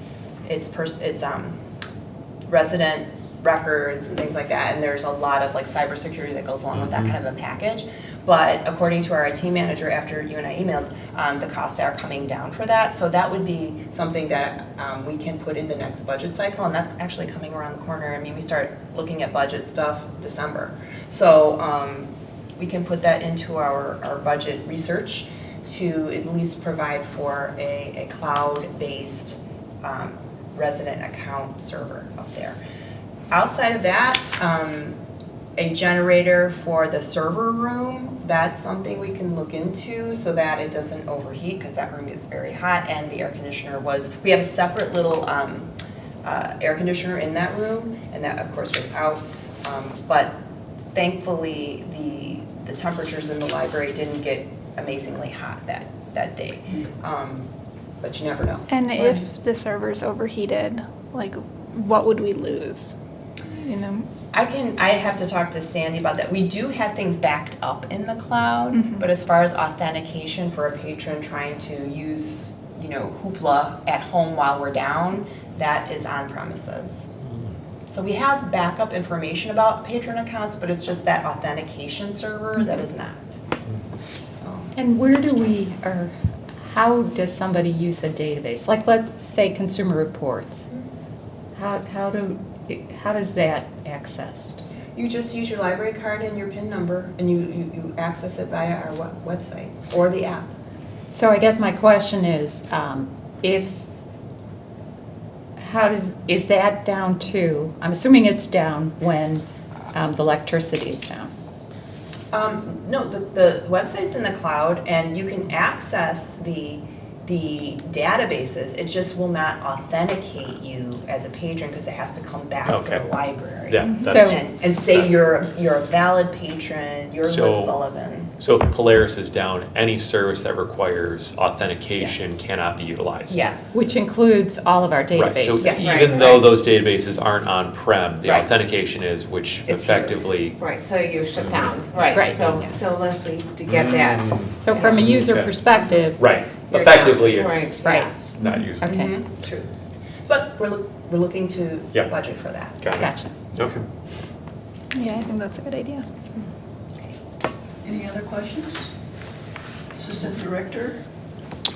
Speaker 8: resident records and things like that, and there's a lot of like cybersecurity that goes along with that kind of a package. But according to our IT manager, after you and I emailed, the costs are coming down for that. So that would be something that we can put in the next budget cycle, and that's actually coming around the corner. I mean, we start looking at budget stuff December. So we can put that into our budget research to at least provide for a cloud-based resident account server up there. Outside of that, a generator for the server room, that's something we can look into so that it doesn't overheat because that room gets very hot and the air conditioner we have a separate little air conditioner in that room and that of course was out. But thankfully the temperatures in the library didn't get amazingly hot that day. But you never know.
Speaker 10: And if the server's overheated, like what would we lose? You know?
Speaker 8: I have to talk to Sandy about that. We do have things backed up in the cloud, but as far as authentication for a patron trying to use, Hoopla at home while we're down, that is on premises. So we have backup information about patron accounts, but it's just that authentication server that is not.
Speaker 11: And where do we, or how does somebody use a database? Like, let's say Consumer Reports. How does that accessed?
Speaker 8: You just use your library card and your PIN number, and you access it via our website or the app.
Speaker 11: So I guess my question is, is that down to, I'm assuming it's down when the electricity is down?
Speaker 8: No, the website's in the cloud, and you can access the databases. It just will not authenticate you as a patron because it has to come back to the library.
Speaker 9: Yeah,
Speaker 8: and say you're a valid patron, you're Liz Sullivan.
Speaker 9: So if Polaris is down, any service that requires authentication cannot be utilized.
Speaker 8: Yes.
Speaker 11: Which includes all of our databases.
Speaker 9: Right, so even though those databases aren't on-prem, the authentication is, which effectively.
Speaker 5: Right, so you're shut down, right,
Speaker 11: Right.
Speaker 5: so unless we, to get that.
Speaker 11: So from a user perspective.
Speaker 9: Right,
Speaker 5: You're
Speaker 9: effectively
Speaker 5: down.
Speaker 9: it's
Speaker 11: Right.
Speaker 9: not usable.
Speaker 11: Okay.
Speaker 8: True. But we're looking to
Speaker 9: Yeah.
Speaker 8: budget for that.
Speaker 9: Got it.
Speaker 11: Gotcha.
Speaker 9: Okay.
Speaker 10: Yeah, I think that's a good idea.
Speaker 1: Any other questions? Assistant Director?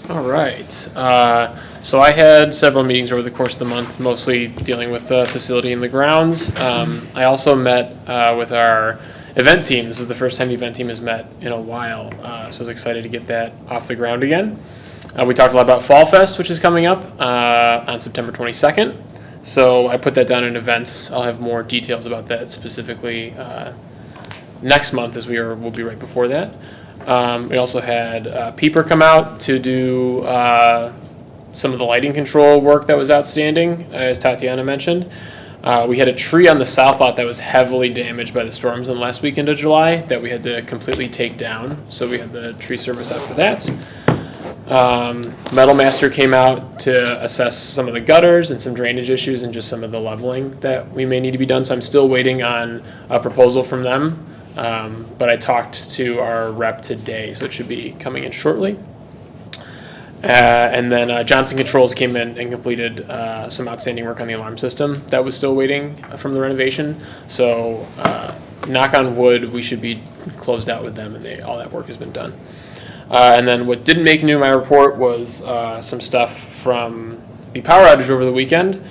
Speaker 12: All right. So I had several meetings over the course of the month, mostly dealing with the facility and the grounds. I also met with our event team. This is the first time the event team has met in a while, so I was excited to get that off the ground again. We talked a lot about Fall Fest, which is coming up on September 22nd. So I put that down in events. I'll have more details about that specifically next month, as we'll be right before that. We also had Peeper come out to do some of the lighting control work that was outstanding, as Tatiana mentioned. We had a tree on the south lot that was heavily damaged by the storms in the last weekend of July that we had to completely take down. So we had the tree service out for that. Metal Master came out to assess some of the gutters and some drainage issues and just some of the leveling that we may need to be done. So I'm still waiting on a proposal from them. But I talked to our rep today, so it should be coming in shortly. And then Johnson Controls came in and completed some outstanding work on the alarm system that was still waiting from the renovation. So knock on wood, we should be closed out with them, and all that work has been done. And then what didn't make it into my report was some stuff from the power outage over the weekend.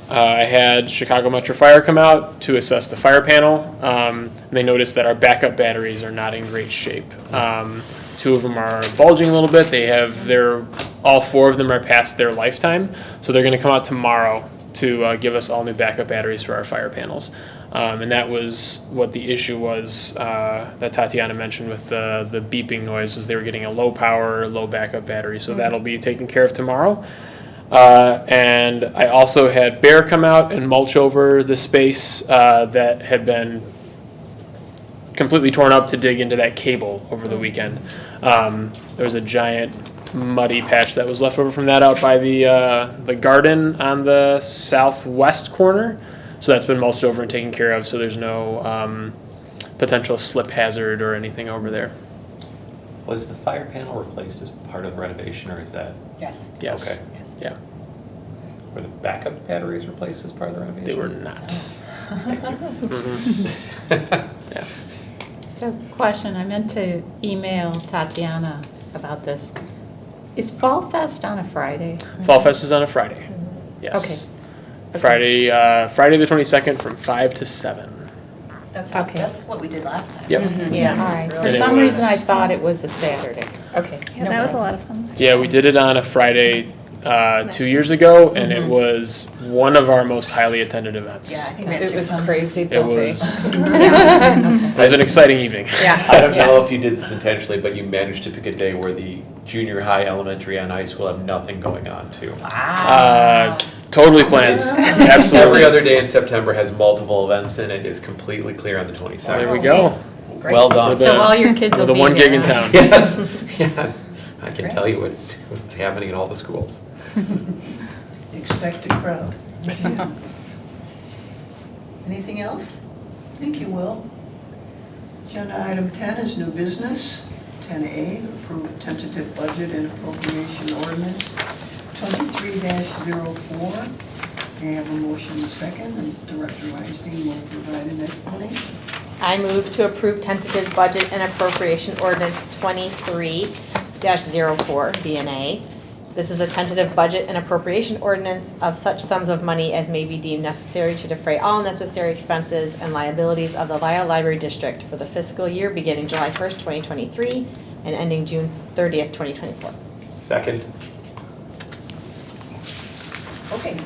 Speaker 12: I had Chicago Metro Fire come out to assess the fire panel. And they noticed that our backup batteries are not in great shape. Two of them are bulging a little bit. All four of them are past their lifetime. So they're going to come out tomorrow to give us all new backup batteries for our fire panels. And that was what the issue was that Tatiana mentioned with the beeping noise, was they were getting a low power, low backup battery. So that'll be taken care of tomorrow. And I also had Bear come out and mulch over the space that had been completely torn up to dig into that cable over the weekend. There was a giant muddy patch that was left over from that out by the garden on the southwest corner. So that's been mulched over and taken care of, so there's no potential slip hazard or anything over there.
Speaker 9: Was the fire panel replaced as part of the renovation, or is that?
Speaker 8: Yes.
Speaker 12: Yes.
Speaker 9: Okay.
Speaker 8: Yes.
Speaker 12: Yeah.
Speaker 9: Were the backup batteries replaced as part of the renovation?
Speaker 12: They were not. Yeah.
Speaker 11: So question, I meant to email Tatiana about this. Is Fall Fest on a Friday?
Speaker 12: Fall Fest is on a Friday. Yes.
Speaker 11: Okay.
Speaker 12: Friday the 22nd from 5 to 7.
Speaker 8: That's what we did last time.
Speaker 12: Yep.
Speaker 8: Yeah.
Speaker 11: All right. For
Speaker 12: And it
Speaker 11: some reason, I
Speaker 12: was-
Speaker 11: thought it was a Saturday. Okay.
Speaker 10: Yeah,
Speaker 11: no
Speaker 10: that was a
Speaker 11: problem.
Speaker 10: lot of fun.
Speaker 12: Yeah, we did it on a Friday 2 years ago, and it was one of our most highly attended events.
Speaker 8: Yeah, I think we had
Speaker 6: It was
Speaker 8: 600.
Speaker 6: crazy
Speaker 12: It
Speaker 6: busy.
Speaker 12: was, it was an exciting evening.
Speaker 9: I don't know if you did this intentionally, but you managed to pick a day where the junior high, elementary, and high school have nothing going on too.
Speaker 12: Totally planned. Absolutely.
Speaker 9: Every other day in September has multiple events, and it is completely clear on the 22nd.
Speaker 12: There we go.
Speaker 9: Well done.
Speaker 12: With
Speaker 11: So
Speaker 12: the-
Speaker 11: all your kids will
Speaker 12: with the
Speaker 11: be
Speaker 12: one gig in
Speaker 11: here.
Speaker 12: town.
Speaker 9: Yes, yes. I can tell you what's happening in all the schools.
Speaker 1: Expected crowd. Anything else? Thank you, Will. Agenda item 10 is new business. 10A, approve tentative budget and appropriation ordinance 23-04. Okay, I have a motion and a second, and Director Weinstein will provide an explanation.
Speaker 3: I move to approve tentative budget and appropriation ordinance 23-04 BNA. This is a tentative budget and appropriation ordinance of such sums of money as may be deemed necessary to defray all necessary expenses and liabilities of the Lisle Library District for the fiscal year beginning July 1st, 2023 and ending June 30th, 2024.
Speaker 9: Second.
Speaker 8: Okay.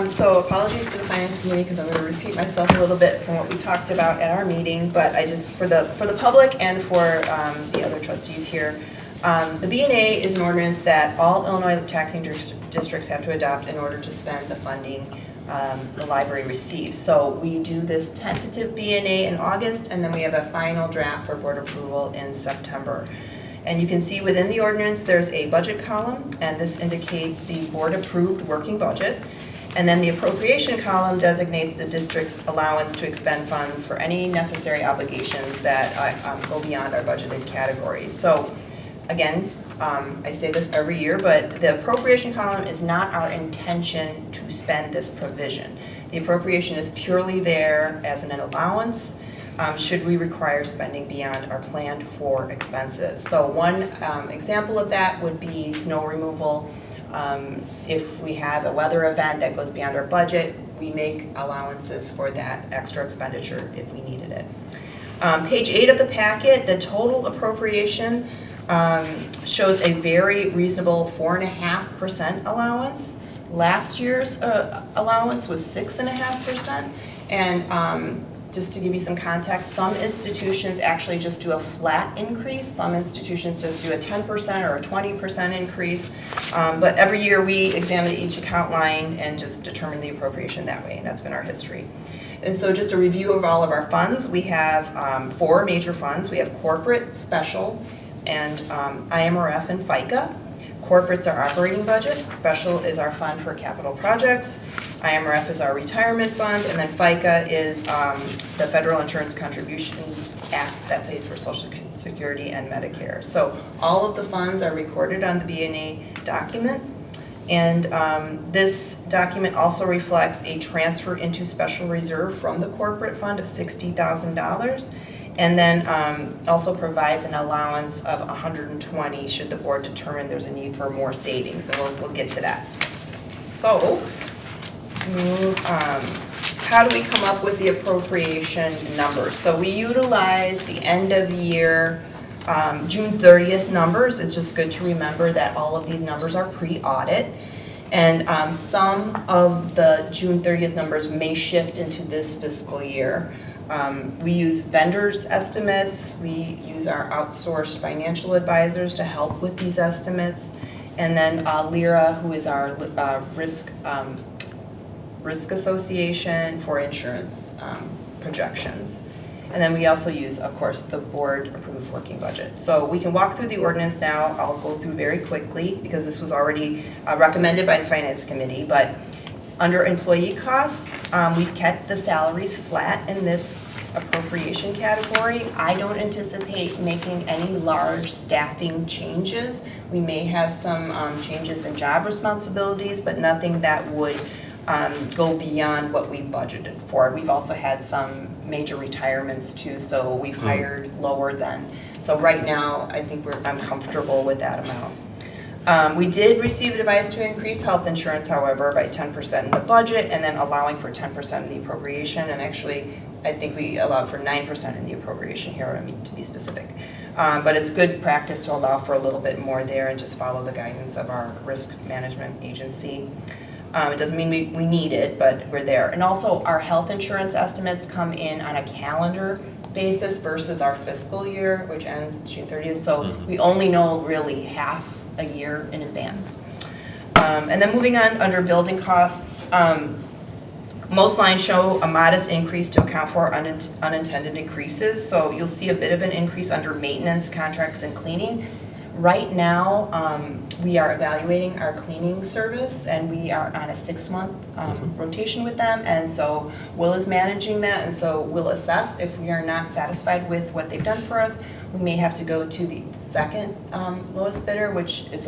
Speaker 8: So apologies to the finance committee because I'm going to repeat myself a little bit from what we talked about at our meeting, but I just, for the public and for the other trustees here, the BNA is an ordinance that all Illinois taxing districts have to adopt in order to spend the funding the library receives. So we do this tentative BNA in August, and then we have a final draft for board approval in September. And you can see within the ordinance there's a budget column, and this indicates the board-approved working budget. And then the appropriation column designates the district's allowance to expend funds for any necessary obligations that go beyond our budgeted categories. So again, I say this every year, but the appropriation column is not our intention to spend this provision. The appropriation is purely there as an allowance should we require spending beyond our planned for expenses. So one example of that would be snow removal. If we have a weather event that goes beyond our budget, we make allowances for that extra expenditure if we needed it. Page 8 of the packet, the total appropriation shows a very reasonable 4.5% allowance. Last year's allowance was 6.5%. And just to give you some context, some institutions actually just do a flat increase. Some institutions just do a 10% or a 20% increase. But every year we examine each account line and just determine the appropriation that way, and that's been our history. And so just a review of all of our funds. We have 4 major funds. We have corporate, special, and IMRF and FICA. Corporate's our operating budget. Special is our fund for capital projects. IMRF is our retirement fund, and then FICA is the Federal Insurance Contributions Act that pays for Social Security and Medicare. So all of the funds are recorded on the BNA document, and this document also reflects a transfer into special reserve from the corporate fund of $60,000, and then also provides an allowance of $120,000 should the board determine there's a need for more savings, and we'll get to that. So. How do we come up with the appropriation numbers? So we utilize the end of year June 30th numbers. It's just good to remember that all of these numbers are pre-audit, and some of the June 30th numbers may shift into this fiscal year. We use vendors' estimates. We use our outsourced financial advisors to help with these estimates, and then Lyra, who is our risk association for insurance projections. And then we also use, of course, the board-approved working budget. So we can walk through the ordinance now. I'll go through very quickly because this was already recommended by the Finance Committee. But under employee costs, we've kept the salaries flat in this appropriation category. I don't anticipate making any large staffing changes. We may have some changes in job responsibilities, but nothing that would go beyond what we budgeted for. We've also had some major retirements too, so we've hired lower than. So right now, I think I'm comfortable with that amount. We did receive advice to increase health insurance, however, by 10% in the budget, and then allowing for 10% in the appropriation, and actually, I think we allowed for 9% in the appropriation here, to be specific. But it's good practice to allow for a little bit more there and just follow the guidance of our risk management agency. It doesn't mean we need it, but we're there. And also, our health insurance estimates come in on a calendar basis versus our fiscal year, which ends June 30th. So we only know really half a year in advance. And then moving on, under building costs, most lines show a modest increase to account for unintended increases. So you'll see a bit of an increase under maintenance, contracts, and cleaning. Right now, we are evaluating our cleaning service, and we are on a 6-month rotation with them, and so Will is managing that, and so we'll assess if we are not satisfied with what they've done for us. We may have to go to the second lowest bidder, which is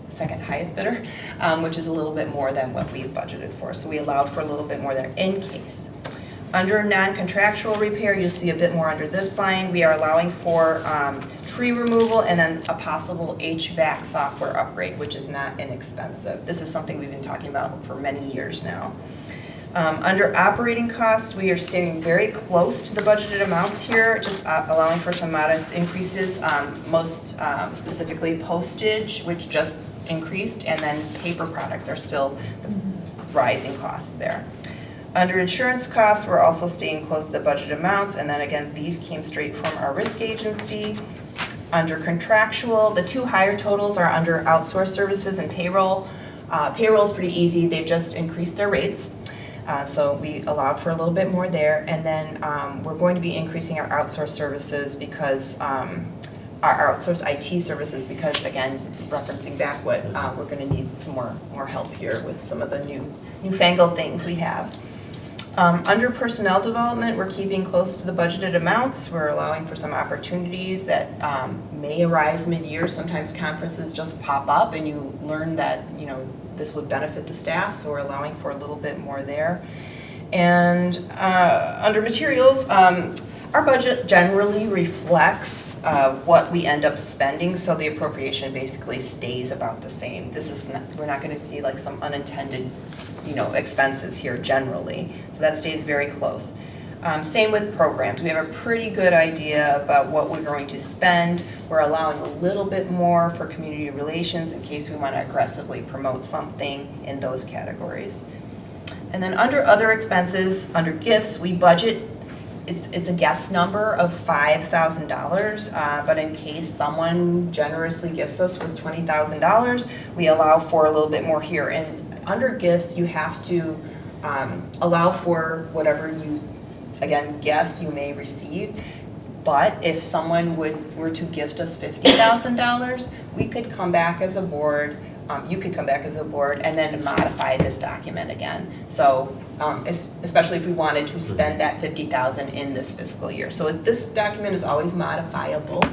Speaker 8: second highest bidder, which is a little bit more than what we've budgeted for. So we allowed for a little bit more there in case. Under non-contractual repair, you'll see a bit more under this line. We are allowing for tree removal and then a possible HVAC software upgrade, which is not inexpensive. This is something we've been talking about for many years now. Under operating costs, we are staying very close to the budgeted amounts here, just allowing for some modest increases, most specifically postage, which just increased, and then paper products are still rising costs there. Under insurance costs, we're also staying close to the budget amounts, and then again, these came straight from our risk agency. Under contractual, the two higher totals are under outsourced services and payroll. Payroll is pretty easy, they've just increased their rates. So we allowed for a little bit more there, and then we're going to be increasing our outsourced services because our outsourced IT services, because again, referencing back what we're going to need some more help here with some of the newfangled things we have. Under personnel development, we're keeping close to the budgeted amounts. We're allowing for some opportunities that may arise mid-year. Sometimes conferences just pop up and you learn that, you know, this would benefit the staff, so we're allowing for a little bit more there. And under materials, our budget generally reflects what we end up spending, so the appropriation basically stays about the same. This is not, we're not going to see like some unintended, you know, expenses here generally, so that stays very close. Same with programs. We have a pretty good idea about what we're going to spend. We're allowing a little bit more for community relations in case we want to aggressively promote something in those categories. And then under other expenses, under gifts, we budget, it's a guess number of $5,000, but in case someone generously gifts us with $20,000, we allow for a little bit more here. And under gifts, you have to allow for whatever you, again, guess you may receive. But if someone were to gift us $50,000, we could come back as a board, you could come back as a board and then modify this document again. So especially if we wanted to spend that $50,000 in this fiscal year. So this document is always modifiable,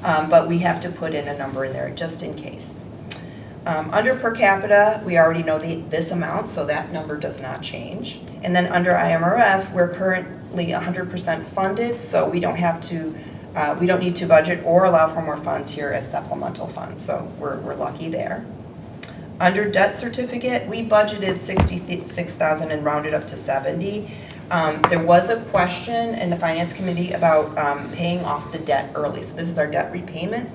Speaker 8: but we have to put in a number in there just in case. Under per capita, we already know this amount, so that number does not change. And then under IMRF, we're currently 100% funded, so we don't have to, we don't need to budget or allow for more funds here as supplemental funds, so we're lucky there. Under debt certificate, we budgeted $66,000 and rounded up to $70,000. There was a question in the Finance Committee about paying off the debt early, so this is our debt repayment.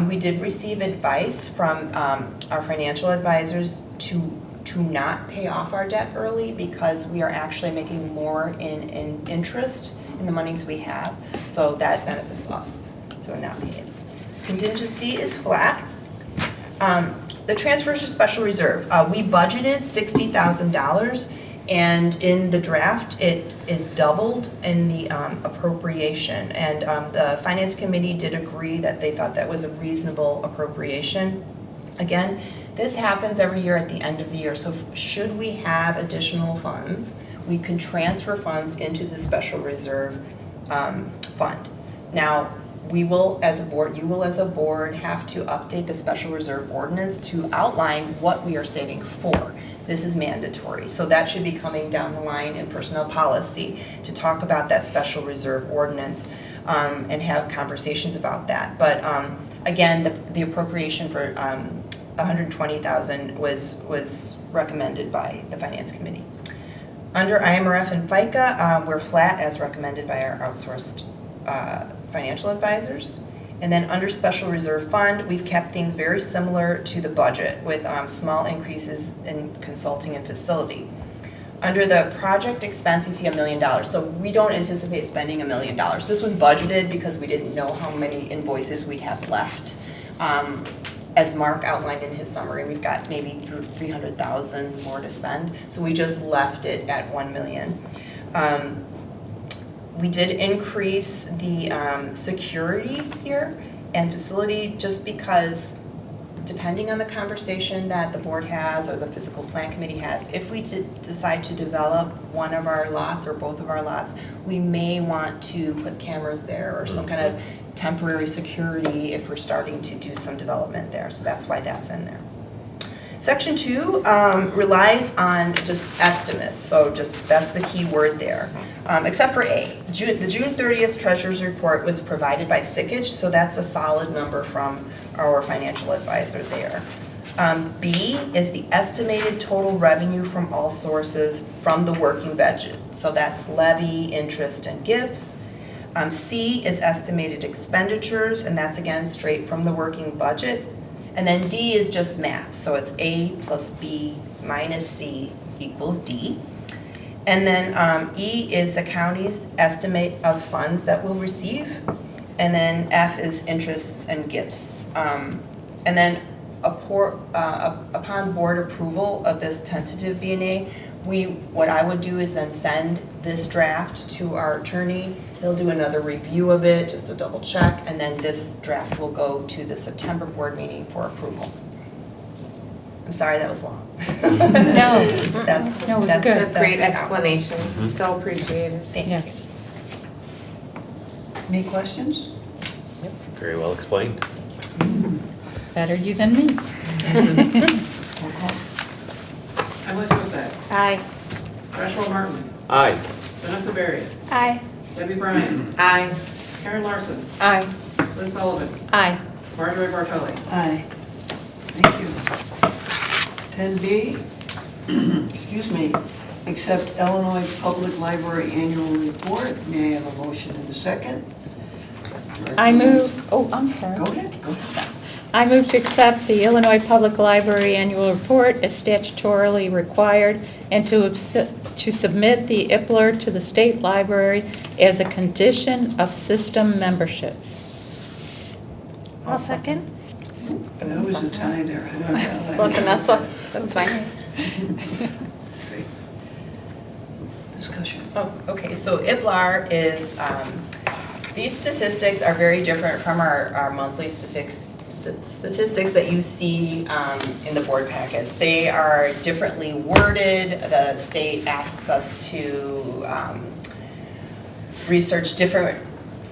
Speaker 8: We did receive advice from our financial advisors to not pay off our debt early because we are actually making more in interest in the monies we have, so that benefits us, so we're not paying. Contingency is flat. The transfers to special reserve, we budgeted $60,000, and in the draft it is doubled in the appropriation, and the Finance Committee did agree that they thought that was a reasonable appropriation. Again, this happens every year at the end of the year, so should we have additional funds, we can transfer funds into the special reserve fund. Now, we will, as a board, you will as a board have to update the special reserve ordinance to outline what we are saving for. This is mandatory, so that should be coming down the line in personnel policy to talk about that special reserve ordinance and have conversations about that. But again, the appropriation for $120,000 was recommended by the Finance Committee. Under IMRF and FICA, we're flat as recommended by our outsourced financial advisors. And then under special reserve fund, we've kept things very similar to the budget with small increases in consulting and facility. Under the project expense, you see $1 million. So we don't anticipate spending $1 million. This was budgeted because we didn't know how many invoices we'd have left. As Mark outlined in his summary, we've got maybe $300,000 more to spend. So we just left it at $1 million. We did increase the security here and facility just because depending on the conversation that the board has or the physical plan committee has, if we decide to develop one of our lots or both of our lots, we may want to put cameras there or some kind of temporary security if we're starting to do some development there. So that's why that's in there. Section 2 relies on just estimates, so that's the key word there. Except for A, the June 30th treasurer's report was provided by Sickage, so that's a solid number from our financial advisor there. B is the estimated total revenue from all sources from the working budget, so that's levy, interest, and gifts. C is estimated expenditures, and that's again straight from the working budget. And then D is just math, so it's A plus B minus C equals D. And then E is the county's estimate of funds that we'll receive. And then F is interests and gifts. And then upon board approval of this tentative B&A, what I would do is then send this draft to our attorney. He'll do another review of it, just to double check, and then this draft will go to the September board meeting for approval. I'm sorry that was long.
Speaker 11: No,
Speaker 8: That's
Speaker 11: no, it was
Speaker 8: that's
Speaker 11: good.
Speaker 8: that's
Speaker 5: Great
Speaker 8: the outcome.
Speaker 5: explanation, so appreciated.
Speaker 8: Thank you.
Speaker 11: Yes.
Speaker 1: Any questions?
Speaker 9: Very well explained.
Speaker 11: Better you than me.
Speaker 2: Emily Swistad.
Speaker 3: Aye.
Speaker 2: Joshua Martin.
Speaker 9: Aye.
Speaker 2: Vanessa Berry.
Speaker 10: Aye.
Speaker 2: Debbie Bryan.
Speaker 5: Aye.
Speaker 2: Karen Larson.
Speaker 5: Aye.
Speaker 2: Liz Sullivan.
Speaker 11: Aye.
Speaker 2: Marjorie Bartelli.
Speaker 1: Aye. Thank you. 10B, excuse me, accept Illinois Public Library Annual Report. May I have a motion in a second?
Speaker 11: I move, oh, I'm sorry.
Speaker 1: Go ahead.
Speaker 11: I move to accept the Illinois Public Library Annual Report as statutorily required and to submit the IPLR to the State Library as a condition of system membership.
Speaker 10: I'll second.
Speaker 1: That was a tie there. I don't know.
Speaker 6: Well, Vanessa, that's fine.
Speaker 1: Great. Discussion.
Speaker 8: Oh, okay, so IPLR is, these statistics are very different from our monthly statistics that you see in the board packets. They are differently worded. The state asks us to research different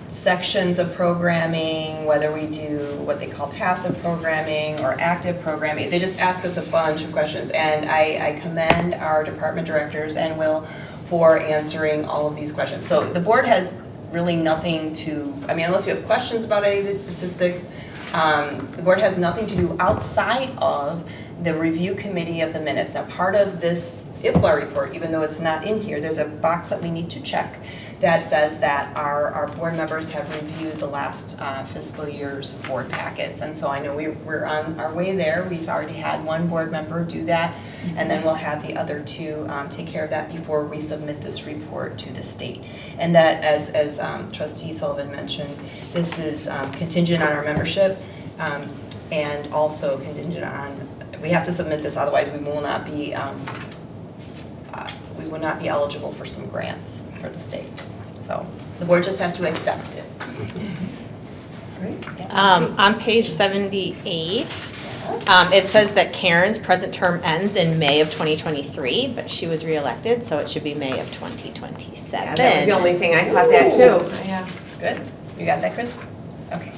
Speaker 8: sections of programming, whether we do what they call passive programming or active programming. They just ask us a bunch of questions, and I commend our department directors and Will for answering all of these questions. So the board has really nothing to, I mean, unless you have questions about any of these statistics, the board has nothing to do outside of the review committee of the minutes. Now, part of this IPLR report, even though it's not in here, there's a box that we need to check that says that our board members have reviewed the last fiscal year's board packets. And so I know we're on our way there. We've already had one board member do that, and then we'll have the other two take care of that before we submit this report to the state. And that, as Trustee Sullivan mentioned, this is contingent on our membership and also contingent on, we have to submit this, otherwise we will not be eligible for some grants for the state. So the board just has to accept it.
Speaker 1: Great.
Speaker 3: On page 78, it says that Karen's present term ends in May of 2023, but she was reelected, so it should be May of 2027.
Speaker 5: Yeah, that was the only thing, I caught that too. Yeah.
Speaker 8: Good. You got that, Chris? Okay.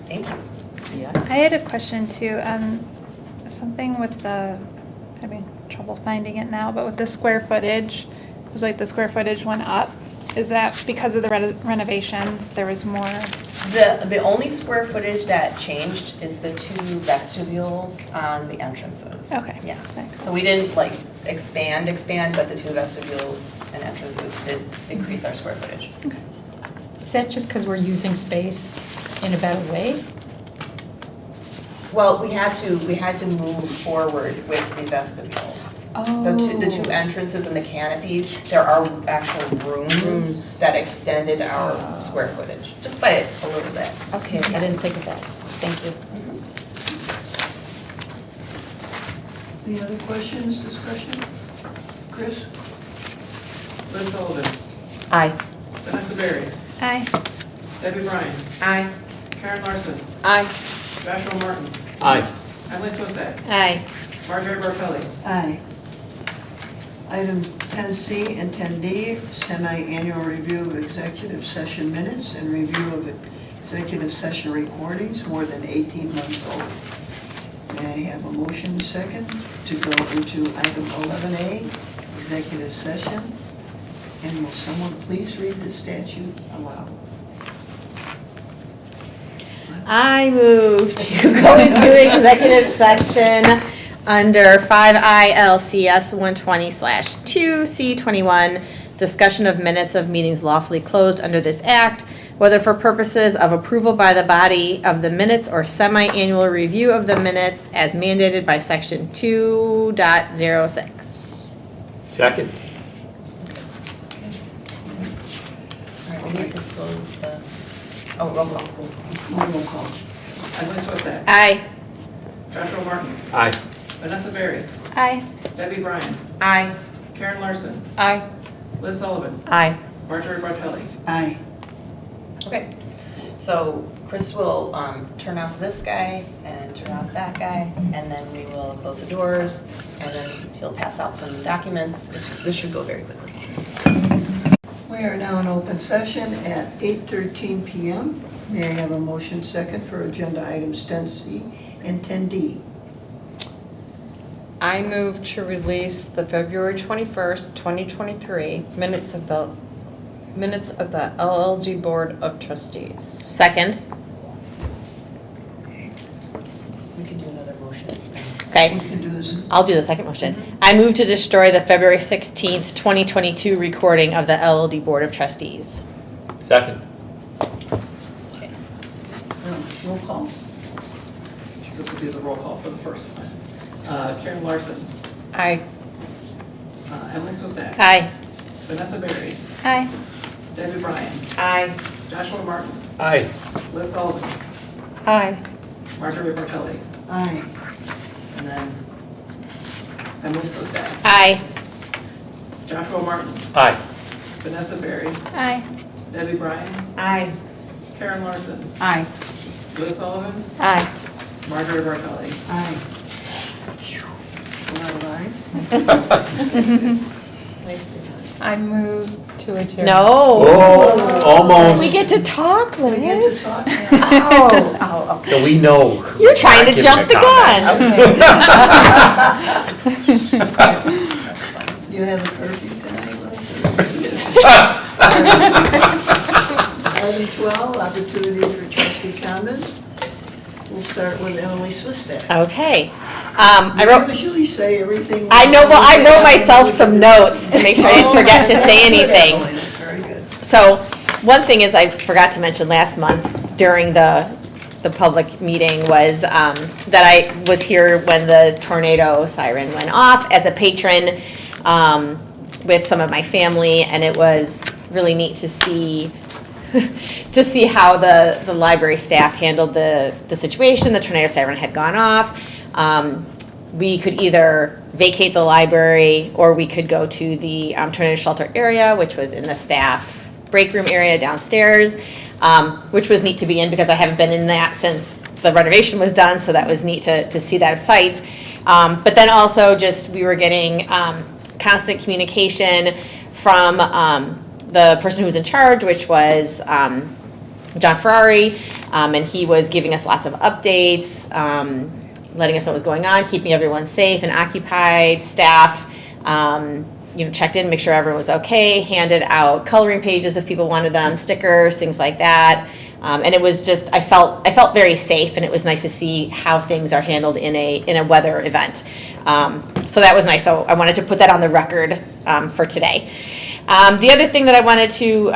Speaker 8: Thank you.
Speaker 10: I had a question too, something with the, having trouble finding it now, but with the square footage, it was like the square footage went up. Is that because of the renovations, there was more?
Speaker 8: The only square footage that changed is the two vestibules on the entrances.
Speaker 10: Okay.
Speaker 8: Yes.
Speaker 10: Thanks.
Speaker 8: So we didn't like expand, but the two vestibules and entrances did increase our square footage.
Speaker 10: Okay.
Speaker 11: Is that just because we're using space in a better way?
Speaker 8: Well, we had to move forward with the vestibules.
Speaker 11: Oh.
Speaker 8: The two entrances and the canopies, there are actual rooms that extended our square footage, just by a little bit.
Speaker 11: Okay, I didn't think of that. Thank you.
Speaker 1: Any other questions, discussion? Chris?
Speaker 2: Liz Sullivan.
Speaker 11: Aye.
Speaker 2: Vanessa Berry.
Speaker 10: Aye.
Speaker 2: Debbie Bryan.
Speaker 5: Aye.
Speaker 2: Karen Larson.
Speaker 5: Aye.
Speaker 2: Joshua Martin.
Speaker 9: Aye.
Speaker 2: Emily Swistad.
Speaker 3: Aye.
Speaker 2: Marjorie Bartelli.
Speaker 1: Aye. Item 10C and 10D, semi-annual review of executive session minutes and review of executive session recordings more than 18 months old. May May I have a motion second to go into item 11A, executive session? And will someone please read the statute aloud?
Speaker 3: I move to go into executive session under 5 ILCS 120/2C21, discussion of minutes of meetings lawfully closed under this act, whether for purposes of approval by the body of the minutes or semi-annual review of the minutes as mandated by section 2.06.
Speaker 9: Second.
Speaker 8: All right, we need to close the, roll call.
Speaker 1: Roll call.
Speaker 2: Emily Swissack.
Speaker 3: Aye.
Speaker 2: Joshua Martin.
Speaker 9: Aye.
Speaker 2: Vanessa Berry.
Speaker 10: Aye.
Speaker 2: Debbie Bryan.
Speaker 3: Aye.
Speaker 2: Karen Larson.
Speaker 6: Aye.
Speaker 2: Liz Sullivan.
Speaker 11: Aye.
Speaker 2: Marjorie Bartelli.
Speaker 1: Aye.
Speaker 8: Okay, so Chris will turn off this guy and turn off that guy, and then we will close the doors, and then he'll pass out some documents. This should go very quickly.
Speaker 1: We are now in open session at 8:13 PM. May I have a motion second for agenda items 10C and 10D?
Speaker 6: I move to release the February 21st, 2023 minutes of the LLD Board of Trustees.
Speaker 3: Second.
Speaker 8: We can do another motion.
Speaker 3: Okay.
Speaker 1: We can do this.
Speaker 3: I'll do the second motion. I move to destroy the February 16th, 2022 recording of the LLD Board of Trustees.
Speaker 9: Second.
Speaker 1: Roll call.
Speaker 2: This will be the roll call for the first one. Karen Larson.
Speaker 6: Aye.
Speaker 2: Emily Swissack.
Speaker 3: Aye.
Speaker 2: Vanessa Berry.
Speaker 10: Aye.
Speaker 2: Debbie Bryan.
Speaker 3: Aye.
Speaker 2: Joshua Martin.
Speaker 9: Aye.
Speaker 2: Liz Sullivan.
Speaker 11: Aye.
Speaker 2: Marjorie Bartelli.
Speaker 1: Aye.
Speaker 2: And then Emily Swissack.
Speaker 3: Aye.
Speaker 2: Joshua Martin.
Speaker 9: Aye.
Speaker 2: Vanessa Berry.
Speaker 10: Aye.
Speaker 2: Debbie Bryan.
Speaker 3: Aye.
Speaker 2: Karen Larson.
Speaker 6: Aye.
Speaker 2: Liz Sullivan.
Speaker 11: Aye.
Speaker 2: Marjorie Bartelli.
Speaker 1: Aye. A lot of ayes.
Speaker 11: I move to adjourn.
Speaker 3: No.
Speaker 9: Oh, almost.
Speaker 3: We get to talk,
Speaker 1: We get to
Speaker 3: Liz.
Speaker 1: talk now.
Speaker 3: Oh.
Speaker 9: So we know. who's
Speaker 3: You're trying
Speaker 9: not
Speaker 3: to
Speaker 9: giving
Speaker 3: jump
Speaker 9: a
Speaker 3: the
Speaker 9: comment.
Speaker 3: gun.
Speaker 1: You have a curfew tonight, Liz? Item 12, opportunity for trustee comments. We'll start with Emily Swissack.
Speaker 3: Okay. I
Speaker 1: You
Speaker 3: wrote.
Speaker 1: usually say everything.
Speaker 3: I know. Well, I wrote myself some notes to make sure I didn't forget to say anything.
Speaker 1: Very good.
Speaker 3: So, one thing is I forgot to mention last month during the public meeting was that I was here when the tornado siren went off as a patron with some of my family, and it was really neat to see how the library staff handled the situation. The tornado siren had gone off. We could either vacate the library or we could go to the tornado shelter area, which was in the staff break room area downstairs, which was neat to be in because I haven't been in that since the renovation was done, so that was neat to see that site. But then also just we were getting constant communication from the person who was in charge, which was John Ferrari, and he was giving us lots of updates, letting us know what was going on, keeping everyone safe and occupied. Staff, checked in, make sure everyone was okay, handed out coloring pages if people wanted them, stickers, things like that. And it was just, I felt very safe, and it was nice to see how things are handled in a weather event. So that was nice. So I wanted to put that on the record for today. The other thing that I wanted to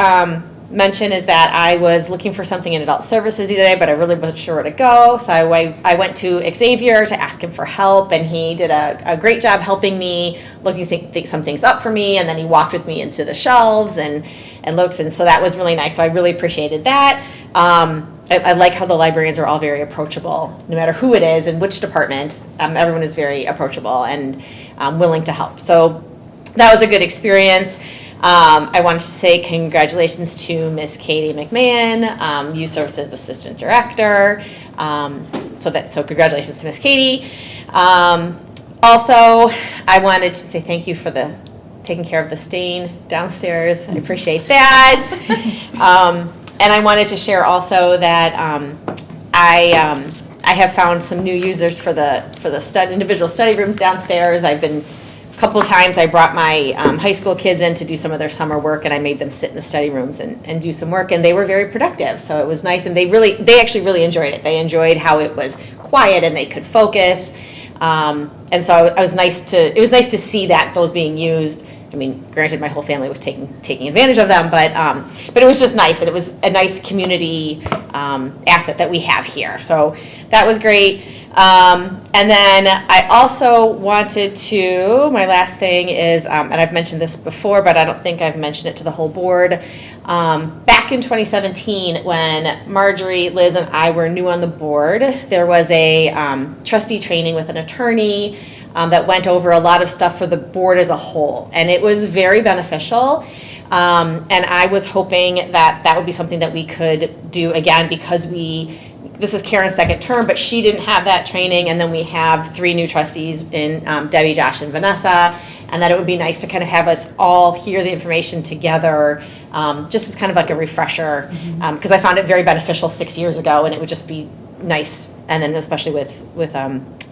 Speaker 3: mention is that I was looking for something in adult services the other day, but I really wasn't sure where to go. So I went to Xavier to ask him for help, and he did a great job helping me, looking some things up for me, and then he walked with me into the shelves and looked, and so that was really nice. So I really appreciated that. I like how the librarians are all very approachable, no matter who it is and which department. Everyone is very approachable and willing to help. So that was a good experience. I wanted to say congratulations to Miss Katie McMahon, Youth Services Assistant Director. So congratulations to Miss Katie. Also, I wanted to say thank you for taking care of the stain downstairs. I appreciate that. And I wanted to share also that I I have found some new users for the individual study rooms downstairs. A couple of times I brought my high school kids in to do some of their summer work, and I made them sit in the study rooms and do some work, and they were very productive. So it was nice, and they actually really enjoyed it. They enjoyed how it was quiet and they could focus. And so it was nice to see that those being used. I mean, granted, my whole family was taking advantage of them, but it was just nice, and it was a nice community asset that we have here. So that was great. And then I also wanted to, my last thing is, and I've mentioned this before, but I don't think I've mentioned it to the whole board. Back in 2017, when Marjorie, Liz, and I were new on the board, there was a trustee training with an attorney that went over a lot of stuff for the board as a whole. And it was very beneficial. And I was hoping that would be something that we could do again, because this is Karen's second term, but she didn't have that training, and then we have 3 new trustees in Debbie, Josh, and Vanessa, and that it would be nice to kind of have us all hear the information together, just as kind of like a refresher, because I found it very beneficial 6 years ago, and it would just be nice, and then especially with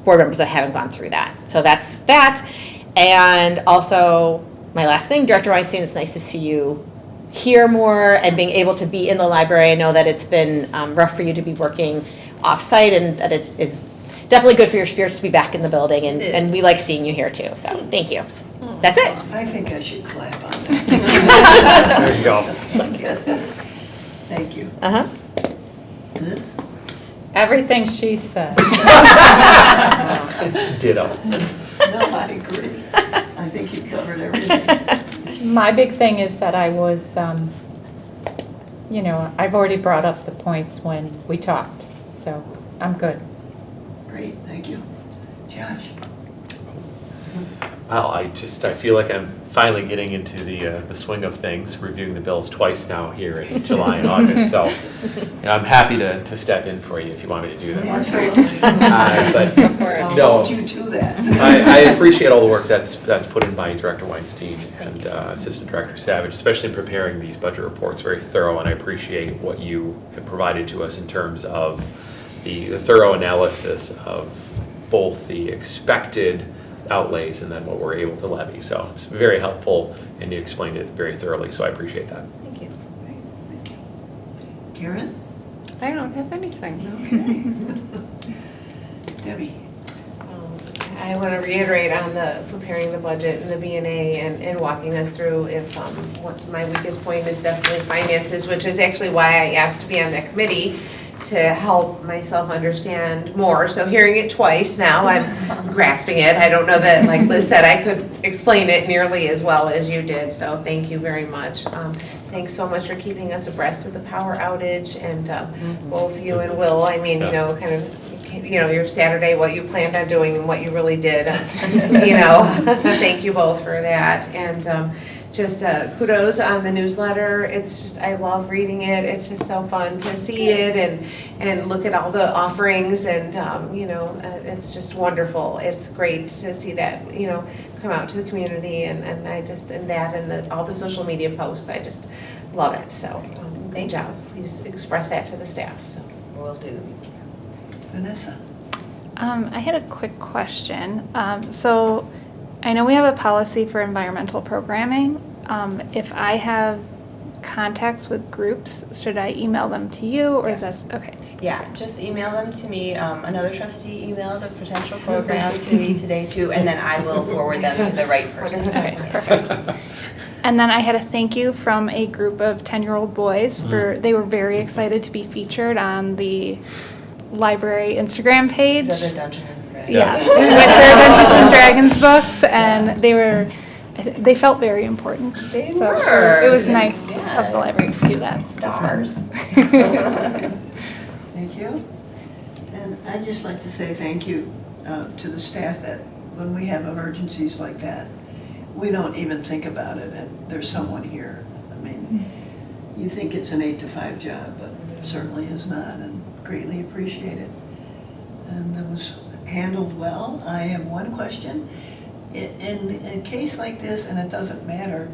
Speaker 3: board members that haven't gone through that. So that's that. And also, my last thing, Director Weinstein, it's nice to see you hear more and being able to be in the library. I know that it's been rough for you to be working off-site, and that it is definitely good for your spirits to be back in the building, and we like seeing you here too, so thank you. That's it.
Speaker 1: I think I should clap on that.
Speaker 9: There you go.
Speaker 1: Thank you.
Speaker 3: Uh-huh.
Speaker 1: Liz?
Speaker 11: Everything she said.
Speaker 9: Ditto.
Speaker 1: No, I agree. I think you covered everything.
Speaker 11: My big thing is that I was, I've already brought up the points when we talked, so I'm good.
Speaker 1: Great, thank you. Josh?
Speaker 9: Well, I feel like I'm finally getting into the swing of things, reviewing the bills twice now here in July and August. So I'm happy to step in for you if you want me to do that.
Speaker 1: Absolutely.
Speaker 9: But no,
Speaker 1: I'll hold you to that.
Speaker 9: I appreciate all the work that's put in by Director Weinstein and Assistant Director Savage, especially in preparing these budget reports. Very thorough, and I appreciate what you have provided to us in terms of the thorough analysis of both the expected outlays and then what we're able to levy. So it's very helpful, and you explained it very thoroughly, so I appreciate that.
Speaker 8: Thank you.
Speaker 1: Thank you. Karen?
Speaker 6: I don't have anything.
Speaker 1: Okay. Debbie?
Speaker 5: I want to reiterate on the preparing the budget and the B&A and walking us through what my weakest point is definitely finances, which is actually why I asked to be on that committee, to help myself understand more. So hearing it twice now, I'm grasping it. I don't know that, like Liz said, I could explain it nearly as well as you did, so thank you very much. Thanks so much for keeping us abreast of the power outage, and both you and Will, your Saturday, what you planned on doing and what you really did, thank you both for that. And just kudos on the newsletter. It's just, I love reading it. It's just so fun to see it and look at all the offerings, and it's just wonderful. It's great to see that, come out to the community, and all the social media posts. I just love it. So great job. Please express that to the staff. So
Speaker 8: Will do.
Speaker 1: Vanessa?
Speaker 10: I had a quick question. So I know we have a policy for environmental programming. If I have contacts with groups, should I email them to you, or
Speaker 8: Yes.
Speaker 10: is that, okay?
Speaker 8: Yeah, just email them to me. Another trustee emailed a potential program to me today too, and then I will forward them to the right person.
Speaker 10: Okay, perfect. And then I had a thank you from a group of 10-year-old boys they were very excited to be featured on the library Instagram page.
Speaker 8: Is that the Dungeons and Dragons?
Speaker 10: Yes, with their Dungeons and Dragons books, and they felt very important.
Speaker 8: They
Speaker 10: So
Speaker 8: were.
Speaker 10: it was nice
Speaker 8: Yeah.
Speaker 10: of the library to do that.
Speaker 8: Stars.
Speaker 1: Thank you. And I'd just like to say thank you to the staff, that when we have emergencies like that, we don't even think about it, and there's someone here. I mean, you think it's an 8 to 5 job, but it certainly is not, and greatly appreciate it. And it was handled well. I have one question. In a case like this, and it doesn't matter,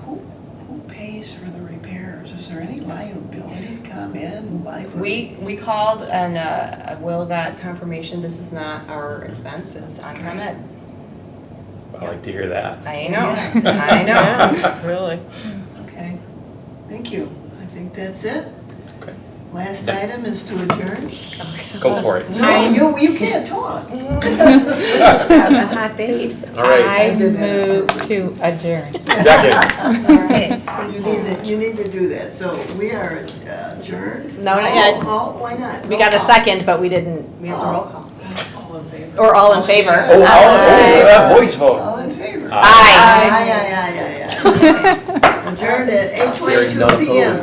Speaker 1: who pays for the repairs? reports. Is there any liability, ComEd, library?
Speaker 8: We called and Will got confirmation this is not our expense, it's on ComEd.
Speaker 9: I like to hear that.
Speaker 8: I know,
Speaker 1: Yeah.
Speaker 8: I know.
Speaker 6: Yeah, really.
Speaker 1: Okay, thank you. I think that's it.
Speaker 9: Okay.
Speaker 1: Last item is to adjourn.
Speaker 9: Go for it.
Speaker 1: No, you can't talk.
Speaker 5: It's got a hot date.
Speaker 9: All right.
Speaker 11: I
Speaker 1: did that on
Speaker 11: move
Speaker 1: purpose.
Speaker 11: to adjourn.
Speaker 9: Second.
Speaker 8: All right.
Speaker 1: You need to do that. So we are adjourned.
Speaker 3: No, not yet.
Speaker 1: Roll call? Why not?
Speaker 3: We got a second, but we didn't,
Speaker 8: We have the roll call.
Speaker 2: All in favor?
Speaker 3: or all in favor.
Speaker 9: Voice vote.
Speaker 1: All in favor?
Speaker 3: Aye.
Speaker 1: Aye. Adjourned at
Speaker 9: Hearing
Speaker 1: 8:22
Speaker 9: none
Speaker 1: PM.
Speaker 9: opposed.